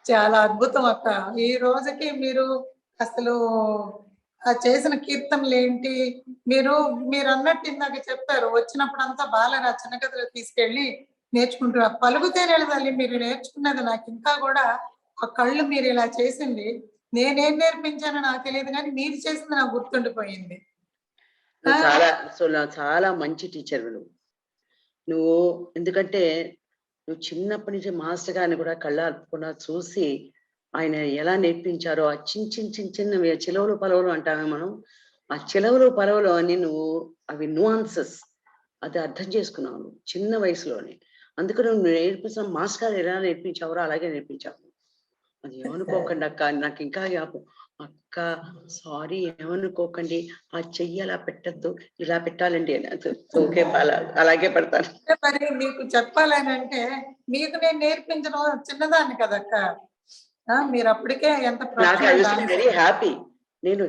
చాలా అద్భుతం అక్క. ఈ రోజుకి మీరు అసలు ఆ చేసిన కీర్తనలు ఏంటి, మీరు అన్నట్టు ఇందాక చెప్పారు, వచ్చినప్పుడు అంతా బాల రచన కథలు తీసుకెళ్ళి నేర్చుకుంటున్నారు. పలుకుతేనే తల్లి మీరు నేర్చుకున్నది నాకు ఇంకా కూడా ఆ కళ్ళు మీరు ఇలా చేసింది నేనేం నేర్పించానో నాకు తెలియదు, కానీ మీరు చేసింది నాకు గుర్తుండిపోయింది. చాలా మంచి టీచర్ నువ్వు. ఎందుకంటే నువ్వు చిన్నప్పటి నుంచి మాస్టర్ గారిని కూడా కళ్ళార్పకుండా చూసి ఆయన ఎలా నేర్పించారో ఆ చిన్న చిలవలు పలవలు అంటామే మనం, ఆ చిలవలు పలవలు అని నువ్వు అవి న్యూఆన్సెస్ అది అర్థం చేసుకున్నావు చిన్న వయసులోనే. అందుకని నువ్వు నేర్పించిన మాస్టర్ గారు ఎలా నేర్పించావో అలాగే నేర్పించావు. అది ఏమనుకోకండి అక్క, నాకు ఇంకా అక్క సారీ ఏమనుకోకండి, ఆ చెయ్యి అలా పెట్టద్దు ఇలా పెట్టాలండి అని. ఓకే అలాగే పెడతాను. మరి మీకు చెప్పాలని అంటే మీకు నేను నేర్పించడం చిన్నదాన్ని కదక్క, మీరు అప్పటికే ఎంత వెరీ హ్యాపీ. నేను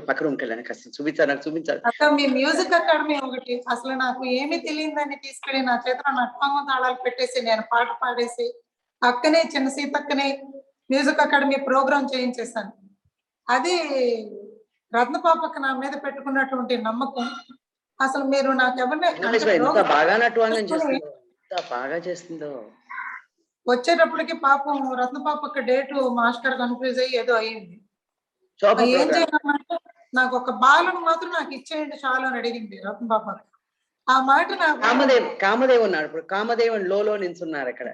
పక్క రూమ్కి వెళ్ళాను, కాస్త చూపించాను. అక్క మీ మ్యూజిక్ అకాడమీ ఒకటి అసలు నాకు ఏమీ తెలియదని తీసుకెళ్ళి నా చేతిలో నట్పంగం తాళాలు పెట్టేసి నేను పాట పాడేసి అక్కనే చిన్న సీతక్కనే మ్యూజిక్ అకాడమీ ప్రోగ్రామ్ చేయించేసాను. అది రత్నపాపక్క నా మీద పెట్టుకున్నటువంటి నమ్మకం. అసలు మీరు నాకు ఎవరిని బాగా చేస్తుందో వచ్చేటప్పటికి పాపం రత్నపాపక్క డేటు మాస్టర్ కన్ఫ్యూజ్ అయ్యి ఏదో అయ్యింది. ఏం చేయాలంటే నాకు ఒక బాలను మాత్రం నాకు ఇచ్చేయండి చాలు అని అడిగింది రత్నపాపక్క. ఆ మాట నాకు కామదేవ్ ఉన్నాడు, ఇప్పుడు కామదేవ్ లో నించున్నారు అక్కడ.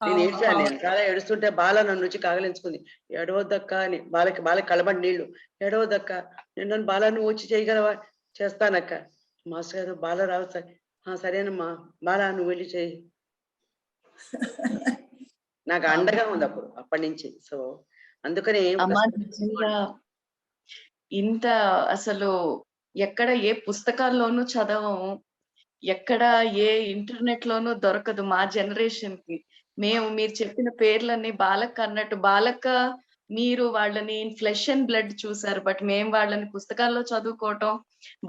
నేను ఏడ్చాను, నేను చాలా ఏడుస్తుంటే బాల నన్ను వచ్చి కాగలించుకుంది. ఎడవద్దక్క అని, బాలకి కలబడి నీళ్లు, ఎడవద్దక్క నేను బాల నువ్వు వచ్చి చేయగలవా, చేస్తానక్క. మాస్టర్ గారు బాల రావు సార్, సరేనమ్మా బాల నువ్వు వెళ్ళి చేయి. నాకు అండగా ఉంది అప్పటి నుంచి. సో అందుకనే ఇంత అసలు ఎక్కడ ఏ పుస్తకాల్లోనూ చదవము, ఎక్కడ ఏ ఇంటర్నెట్ లోనూ దొరకదు మా జనరేషన్ కి. మీరు చెప్పిన పేర్లన్నీ బాలక్క అన్నట్టు, బాలక్క మీరు వాళ్ళని ఫ్లెష్ అండ్ బ్లడ్ చూసారు, బట్ మేము వాళ్ళని పుస్తకాల్లో చదువుకోవటం,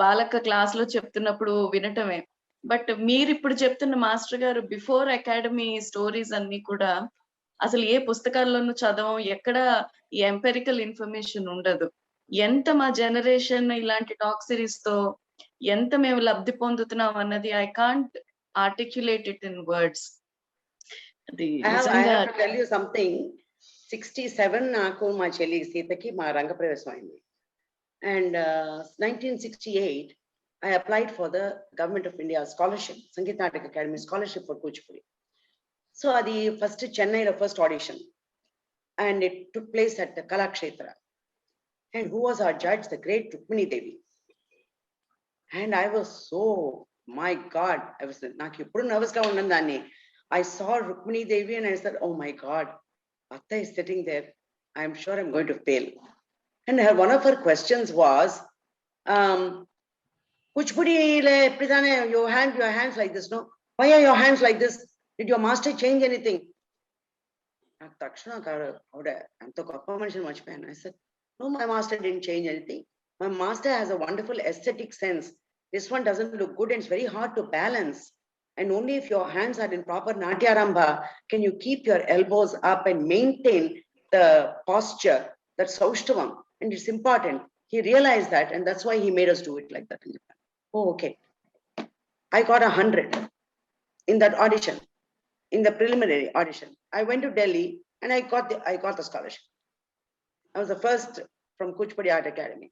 బాలక్క క్లాస్ లో చెప్తున్నప్పుడు వినటమే. బట్ మీరు ఇప్పుడు చెప్తున్న మాస్టర్ గారు బిఫోర్ అకాడమీ స్టోరీస్ అన్ని కూడా అసలు ఏ పుస్తకాల్లోనూ చదవం, ఎక్కడ ఈ ఎంపెరికల్ ఇన్ఫర్మేషన్ ఉండదు. ఎంత మా జనరేషన్ ఇలాంటి టాక్ సిరీస్ తో ఎంత మేము లబ్ధి పొందుతున్నాం అన్నది I can't articulate it in words. Tell you something. 67 నాకు మా చెల్లి సీతకి మా రంగప్రవేశం అయింది. And 1968 I applied for the Government of India scholarship, Sangeet Natak Academy scholarship for Kuchipudi. So adi first Chennai the first audition, and it took place at the Kalakshetra. And who was our judge? The great Rukmini Devi. And I was so, my God, I was నాకు ఎప్పుడు nervous గా ఉన్నదాన్ని. I saw Rukmini Devi and I said, oh my God, Atta is sitting there. I'm sure I'm going to fail. And one of her questions was, Kuchipudi your hands like this, no? Why are your hands like this? Did your master change anything? I said, no, my master didn't change anything. My master has a wonderful aesthetic sense. This one doesn't look good and it's very hard to balance. And only if your hands are in proper Natyarambha can you keep your elbows up and maintain the posture. That's Saushtavam. And it's important. He realized that, and that's why he made us do it like that. Oh, okay. I got 100 in that audition, in the preliminary audition. I went to Delhi and I got the scholarship. I was the first from Kuchipudi Art Academy.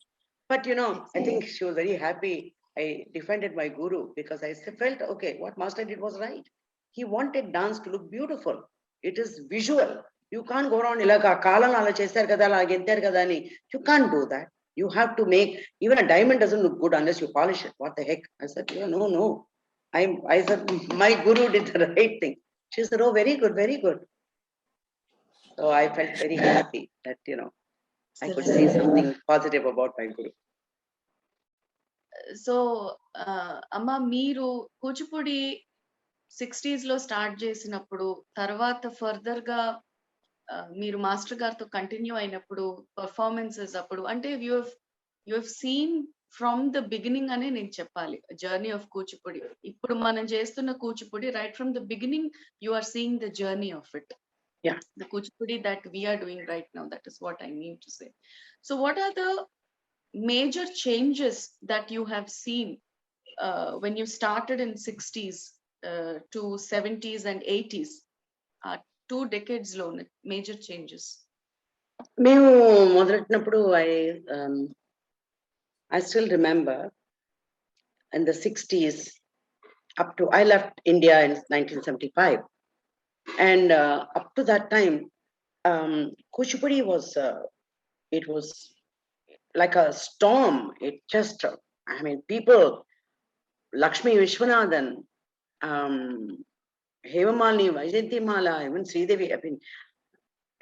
But you know, I think she was very happy. I defended my guru because I felt, okay, what master did was right. He wanted dance to look beautiful. It is visual. You can't go around ilaga kalan ala chesaru kada ala gentaru kada ani. You can't do that. You have to make, even a diamond doesn't look good unless you polish it. What the heck? I said, yeah, no. I said, my guru did the right thing. She said, oh, very good, very good. So I felt very happy that, I could say something positive about my guru. So అమ్మ మీరు Kuchipudi 60s లో start చేసినప్పుడు తర్వాత further గా మీరు master గారితో continue అయినప్పుడు performances అప్పుడు అంటే you have seen from the beginning అనే నేను చెప్పాలి జర్నీ ఆఫ్ కూచిపూడి. ఇప్పుడు మనం చేస్తున్న Kuchipudi right from the beginning you are seeing the journey of it. Yeah. The kuchipudi that we are doing right now, that is what I mean to say. So what are the major changes that you have seen when you started in 60s to 70s and 80s? 2 decades lo major changes. మేము మొదలెట్టినప్పుడు I still remember in the 60s up to I left India in 1975. And up to that time, Kuchipudi was, it was like a storm. It just, people, Lakshmi Vishwanathan, Hemamalini, Vaijayantimala, even Sridevi,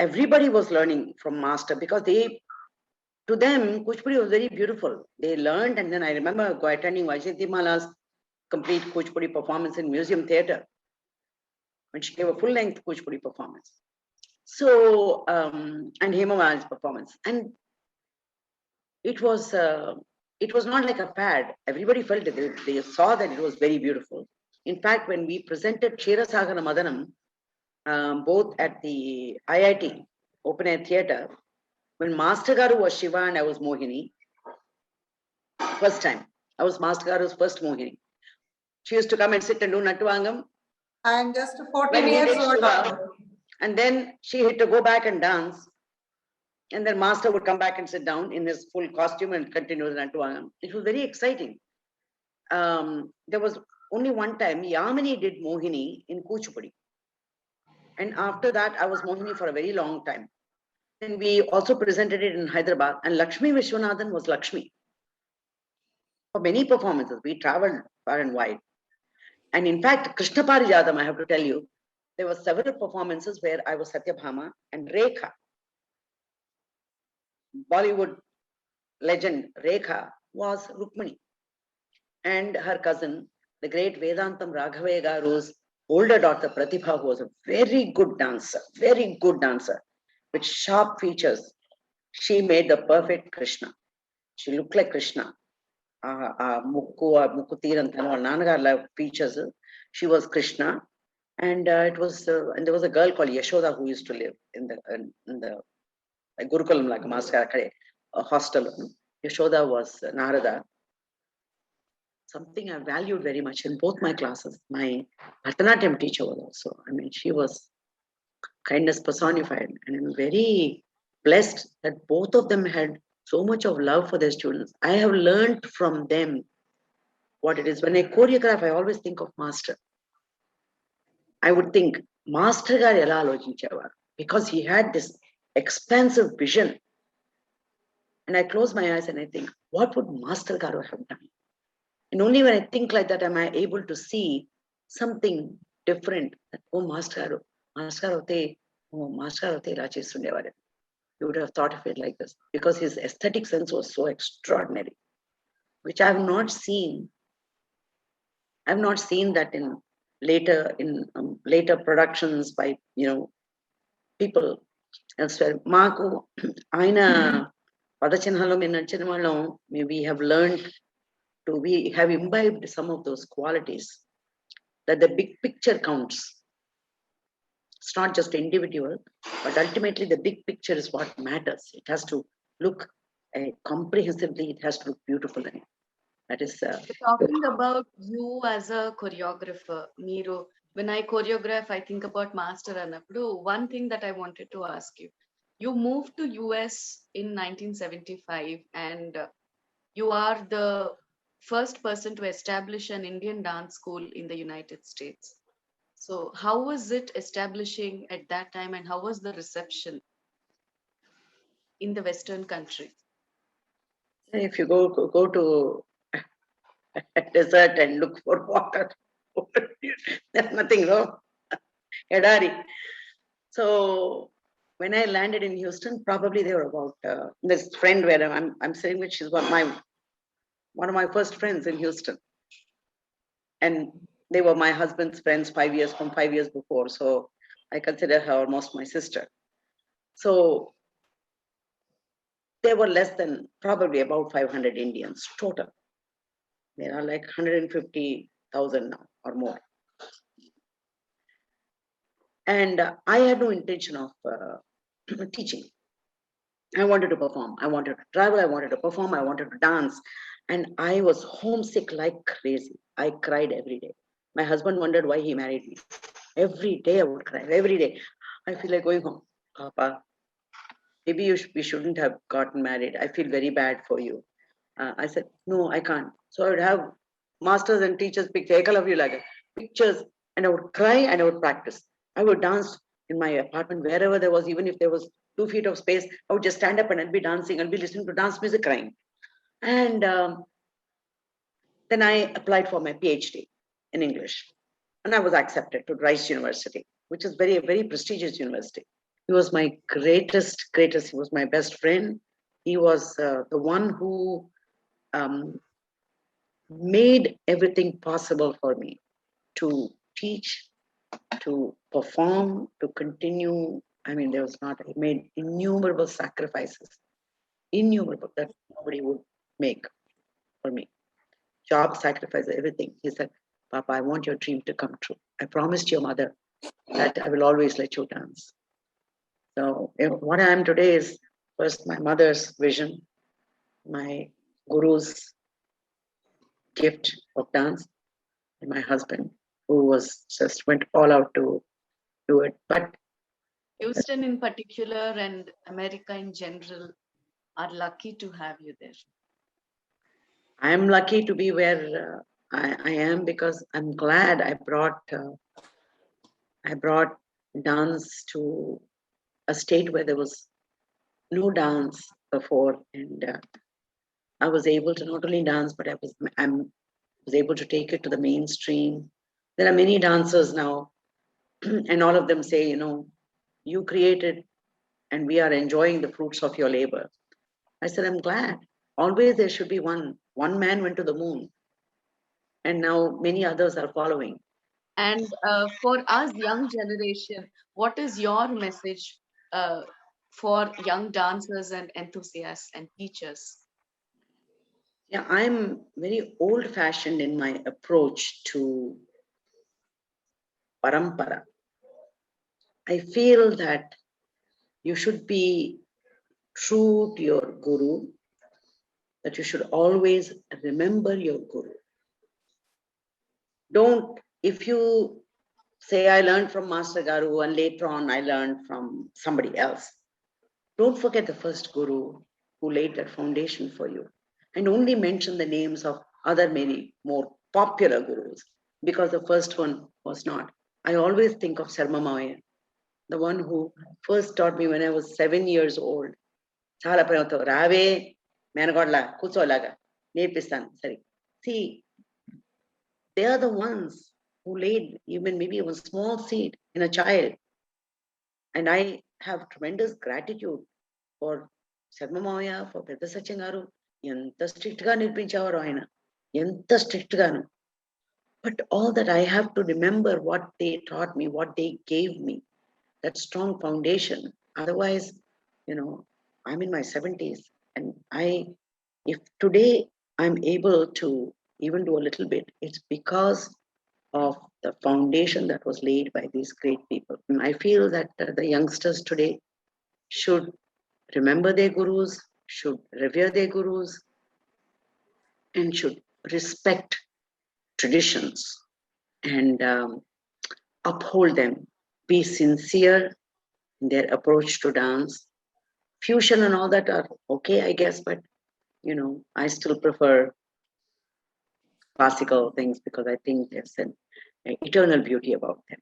everybody was learning from master because to them, Kuchipudi was very beautiful. They learned, and then I remember attending Vaijayantimala's complete Kuchipudi performance in Museum Theatre, when she gave a full-length Kuchipudi performance. So, and Hemamal's performance. And it was not like a fad. Everybody felt it. They saw that it was very beautiful. In fact, when we presented Ksherasagara Madanam, both at the IIT Open Air Theatre, when Master Garu was Shiva and I was Mohini, first time, I was Master Garu's first Mohini. She used to come and sit and do Nattuangam. I am just 14 years old. And then she had to go back and dance. And then master would come back and sit down in his full costume and continue the Nattuangam. It was very exciting. There was only one time Yamini did Mohini in Kuchipudi. And after that, I was Mohini for a very long time. Then we also presented it in Hyderabad. And Lakshmi Vishwanathan was Lakshmi. For many performances, we traveled far and wide. And in fact, Krishna Parijadam, I have to tell you, there were several performances where I was Satyabhama and Rekha. Bollywood legend Rekha was Rukmini. And her cousin, the great Vedantam Raghavaya Garu's older daughter Pratibha, who was a very good dancer, with sharp features. She made the perfect Krishna. She looked like Krishna. Mukku Tirantano, Nanagar features. She was Krishna. And and there was a girl called Yashoda who used to live in the Gurukulam, like Master a hostel. Yashoda was Narada. Something I valued very much in both my classes. My Bharatanatyam teacher was also. She was kindness personified. And I'm very blessed that both of them had so much of love for their students. I have learned from them what it is. When I choreograph, I always think of master. I would think, Master garu ela aloచింchevaru, because he had this expansive vision. And I close my eyes and I think, what would Master garu have done? And only when I think like that am I able to see something different. That, oh, Master garu ela chestundevaru. You would have thought of it like this, because his aesthetic sense was so extraordinary, which I have not seen. I have not seen that in later productions by people elsewhere. Maaku aina padachinhalo men nachina vallam, we have learned to, we have imbibed some of those qualities, that the big picture counts. It's not just individual, but ultimately the big picture is what matters. It has to look comprehensively, it has to look beautiful. That is talking about you as a choreographer. Meeru, when I choreograph, I think about master annappudu. One thing that I wanted to ask you, you moved to US in 1975 and you are the first person to establish an Indian dance school in the United States. So how was it establishing at that time, and how was the reception in the Western country? If you go to a desert and look for water, there's nothing wrong. Edari. So when I landed in Houston, probably they were about this friend where I'm sitting with. She's one of my first friends in Houston, and they were my husband's friends 5 years before. So I consider her almost my sister. So there were less than probably about 500 Indians total. There are like 150,000 now or more. And I had no intention of teaching. I wanted to perform. I wanted to travel. I wanted to perform. I wanted to dance. And I was homesick like crazy. I cried every day. My husband wondered why he married me. Every day I would cry. Every day. I feel like going home. Papa, maybe we shouldn't have gotten married. I feel very bad for you. I said, no, I can't. So I would have masters and teachers pictures, and I would cry and I would practice. I would dance in my apartment wherever there was, even if there was 2 feet of space, I would just stand up and I'd be dancing. I'd be listening to dance music, crying. And then I applied for my PhD in English, and I was accepted to Rice University, which is very, very prestigious university. He was my greatest. He was my best friend. He was the one who made everything possible for me to teach, to perform, to continue. I mean, there was not, he made innumerable sacrifices, innumerable that nobody would make for me. Job sacrifice, everything. He said, Papa, I want your dream to come true. I promised your mother that I will always let you dance. So what I am today is first my mother's vision, my guru's gift of dance, and my husband, who was just went all out to do it. But Houston in particular and America in general are lucky to have you there. I am lucky to be where I am, because I'm glad I brought dance to a state where there was no dance before, and I was able to not only dance, but I was able to take it to the mainstream. There are many dancers now, and all of them say, you created, and we are enjoying the fruits of your labor. I said, I'm glad. Always there should be one. One man went to the moon, and now many others are following. And for us, young generation, what is your message for young dancers and enthusiasts and teachers? Yeah, I'm very old-fashioned in my approach to parampara. I feel that you should be true to your guru, that you should always remember your guru. Don't, if you say, I learned from Master Garu and later on I learned from somebody else, don't forget the first guru who laid that foundation for you. And only mention the names of other many more popular gurus, because the first one was not. I always think of Sarma Maya, the one who first taught me when I was 7 years old. Chala prayamto, Rave, Managodla, Kutsolaga, Nepistan, sorry. See, they are the ones who laid even maybe a small seed in a child. And I have tremendous gratitude for Sarma Maya, for Pedda Satyan Garu. Enta strict ga nirpinchavaru ayana. Enta strict ganu. But all that I have to remember what they taught me, what they gave me, that strong foundation. Otherwise, I'm in my 70s, and if today I'm able to even do a little bit, it's because of the foundation that was laid by these great people. And I feel that the youngsters today should remember their gurus, should revere their gurus, and should respect traditions and uphold them. Be sincere in their approach to dance. Fusion and all that are okay, I guess, but I still prefer classical things because I think there's an eternal beauty about them.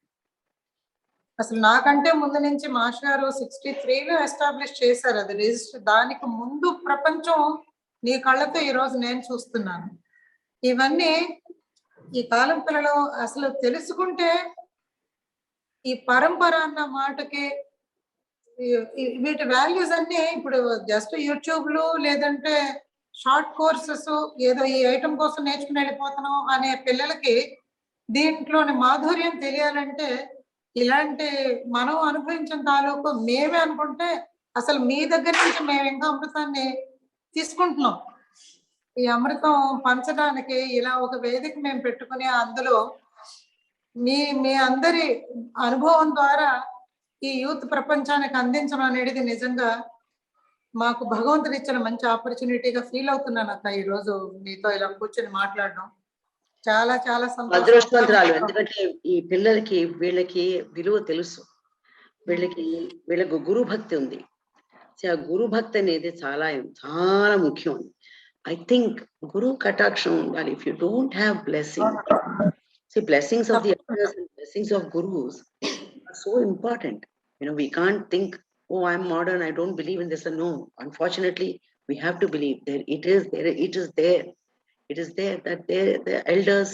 అసలు నాకంటే ముందు నుంచి master గారు 63లో establish చేశారు అది register. దానికి ముందు ప్రపంచం నీ కళ్ళతో ఈ రోజు నేను చూస్తున్నాను. ఇవన్నీ ఈ కాలం పిల్లలు అసలు తెలుసుకుంటే ఈ పరంపర అన్న మాటకి వీటి వాల్యూస్ అన్ని ఇప్పుడు జస్ట్ యూట్యూబ్లు లేదంటే షార్ట్ కోర్సెస్ ఏదో ఈ ఐటమ్ కోసం నేర్చుకుని వెళ్ళిపోతున్నాం అనే పిల్లలకి దీంట్లోని మాధుర్యం తెలియాలంటే ఇలాంటి మనం అనుభవించిన తాలూకు మేమే అనుకుంటే అసలు మీ దగ్గర నుంచి మేము ఇంకా అమృతాన్ని తీసుకుంటున్నాం. ఈ అమృతం పంచడానికి ఇలా ఒక వేదిక మేము పెట్టుకుని అందులో మీ అందరి అనుభవం ద్వారా ఈ యూత్ ప్రపంచానికి అందించడం అనేది నిజంగా మాకు భగవంతుడు ఇచ్చిన మంచి ఆపర్చునిటీగా ఫీల్ అవుతున్నాను అక్క. ఈ రోజు మీతో ఇలా కూర్చొని మాట్లాడడం చాలా చాలా అదృష్టవంతురాలు. సంతోషం. ఎందుకంటే ఈ పిల్లలకి వీళ్ళకి విలువ తెలుసు, వీళ్ళకు గురు భక్తి ఉంది. ఆ గురు భక్తి అనేది చాలా చాలా ముఖ్యం. ఐ థింక్ గురు కటాక్షం ఉండాలి. If you don't have blessing, see blessings of the elders and blessings of gurus are so important. You know, we can't think, oh, I'm modern, I don't believe in this. And no, unfortunately we have to believe there. It is there that the elders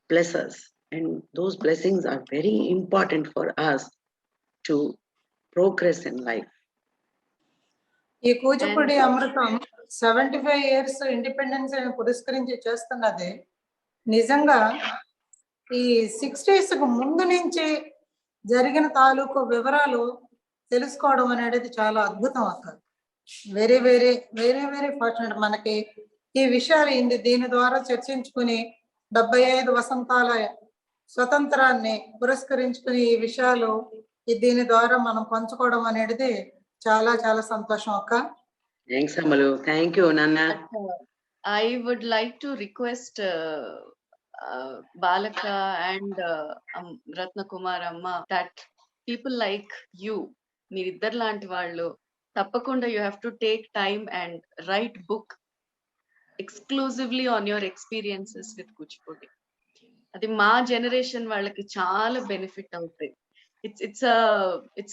bless us, and those blessings are very important for us to progress in life. ఈ కూచిపూడి అమృతం 75 years independence పురస్కరించి చేస్తున్నది నిజంగా ఈ 60s ముందు నుంచి జరిగిన తాలూకు వివరాలు తెలుసుకోవడం అనేది చాలా అద్భుతం అక్క. Very very very very fortunate. మనకి ఈ విషయాలు దీని ద్వారా చర్చించుకుని 75 వసంతాల స్వతంత్రాన్ని పురస్కరించుకుని ఈ విషయాలు దీని ద్వారా మనం పంచుకోవడం అనేది చాలా చాలా సంతోషం అక్క. Thanks Amalu. Thank you Nana. I would like to request Balaka and Ratna Kumar Amma that people like you, మీరిద్దరు లాంటి వాళ్ళు తప్పకుండా you have to take time and write book exclusively on your experiences with Kuchipudi. అది మా generation వాళ్ళకి చాలా benefit అవుతాయి. It's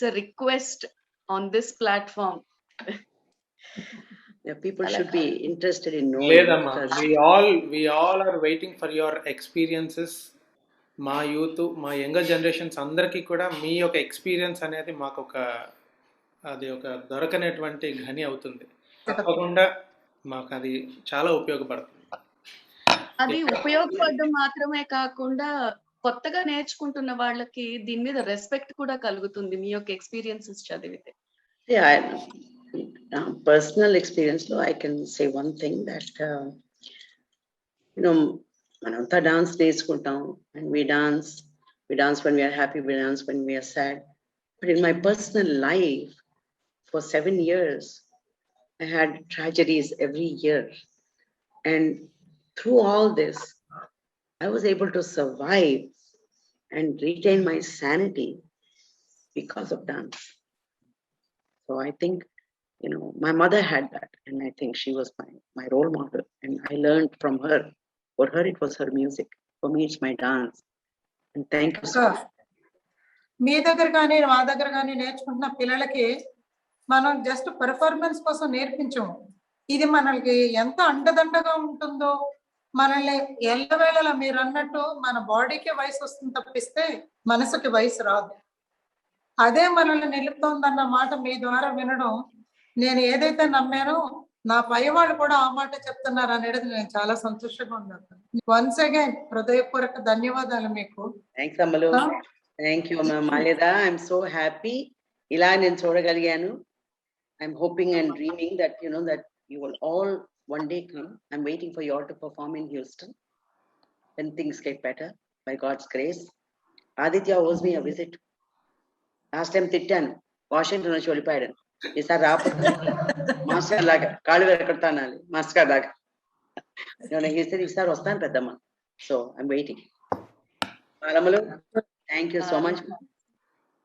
a request on this platform. Yeah, people should be interested in knowing. లేదమ్మా, we all are waiting for your experiences. మా youth, మా younger generations అందరికీ కూడా మీ యొక్క ఎక్స్పీరియన్స్ అనేది మాకు అది ఒక దొరకనేటువంటి ఘని అవుతుంది. తప్పకుండా మాకు అది చాలా ఉపయోగపడుతుంది. అది ఉపయోగపడడం మాత్రమే కాకుండా కొత్తగా నేర్చుకుంటున్న వాళ్ళకి దీని మీద రెస్పెక్ట్ కూడా కలుగుతుంది మీ యొక్క ఎక్స్పీరియన్సెస్ చదివితే. Personal experience lo I can say one thing that you know, mananta dance neskuntam and we dance when we are happy, we dance when we are sad. But in my personal life for 7 years I had tragedies every year, and through all this I was able to survive and retain my sanity because of dance. So I think, you know, my mother had that, and I think she was my role model, and I learned from her. For her it was her music, for me it's my dance. And thank you so much. మీ దగ్గర కానీ మా దగ్గర కానీ నేర్చుకుంటున్న పిల్లలకి మనం just performance కోసం నేర్పించము. ఇది మనకి ఎంత అండదండగా ఉంటుందో, మనల్ని ఎల్లవేళలా మీరు అన్నట్టు మన బాడీకి వయసు వస్తుంది తప్పిస్తే మనసుకి వయసు రాదు. అదే మనల్ని నిలుపుతోందన్న మాట మీ ద్వారా వినడం, నేను ఏదైతే నమ్మానో నా పై వాళ్ళు కూడా ఆ మాట చెప్తున్నారు అనేది నేను చాలా సంతోషంగా ఉన్నాను. వన్స్ అగైన్ హృదయపూర్వక ధన్యవాదాలు మీకు. థ్యాంక్స్ అమ్మలు. థ్యాంక్ యూ మాలేదా. ఐఎమ్ సో హ్యాపీ ఇలా నేను చూడగలిగాను. I'm hoping and dreaming that you know that you will all one day come. I'm waiting for you all to perform in Houston when things get better by God's grace. Aditya owes me a visit. Last time తిట్టాను, Washington వచ్చి వెళ్ళిపోయాడు. ఈసారి రాకపోతే master లాగా కాళ్ళు వెరకడతానాలి, master లాగా. ఈసారి వస్తాను పెద్దమ్మ. So I'm waiting. పాలమ్మలు, thank you so much.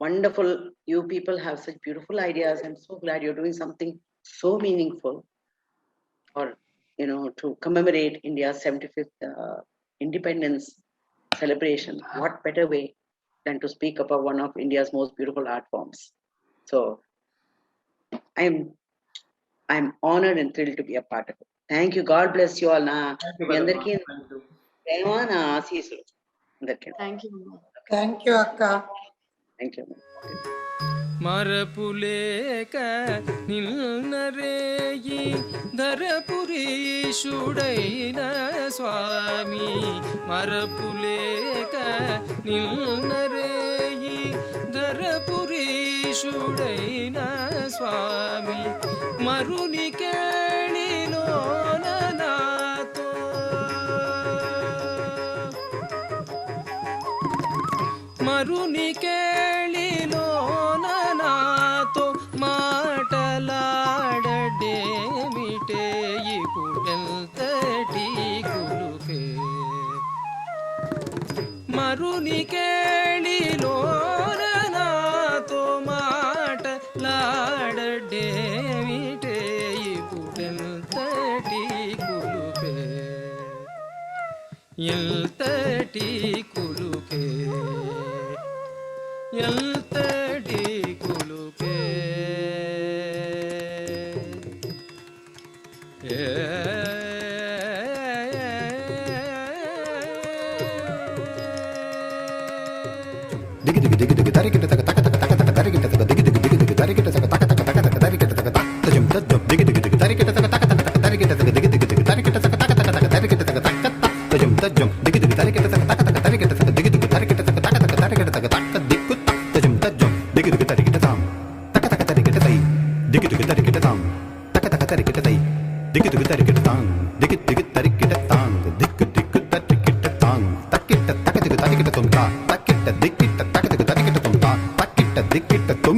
Wonderful. You people have such beautiful ideas. I'm so glad you're doing something so meaningful, or you know, to commemorate India's 75th independence celebration. What better way than to speak about one of India's most beautiful art forms? So I'm honored and thrilled to be a part of it. Thank you. God bless you all. Thank you thank you అక్క. Thank you. మరపులేక నిల్నరేయి ధరపురీషుడైన స్వామి మరపులేక నిల్నరేయి ధరపురీషుడైన స్వామి మరుని కేళిలోన నాతో మరుని కేళిలోన నాతో మాటలాడడేమిటే ఇప్పుడెంతటి కులుకే మరుని కేళిలోన నాతో మాటలాడడేమిటే ఇప్పుడెంతటి కులుకే ఎంతటి కులుకే ఎంతటి కులుకే దిగి దిగి దిగి దిగి తరికిట తక తక తక తక తక తరికిట తక దిగి దిగి దిగి దిగి తరికిట తక తక తక తక తక తరికిట తక తజం తజం దిగి దిగి దిగి తరికిట తక తక తక తక తరికిట తక దిగి దిగి దిగి తరికిట తక తక తక తక తరికిట తక తక తజం తజం దిగి దిగి తరికిట తక తక తక తరికిట తక దిగి దిగి తరికిట తక తక తక తరికిట తక తక దిక్కు తజం తజం దిగి దిగి తరికిట తాం తక తక తరికిట తై దిగి దిగి తరికిట తాం తక తక తరికిట తై దిగి దిగి తరికిట తాం దిగి దిగి తరికిట తాం దిక్కు దిక్కు తరికిట తాం తక్కిట తక దిగి తరికిట తుంతా తక్కిట దిక్కిట తక దిగి తరికిట తుంతా తక్కిట దిక్కిట తుం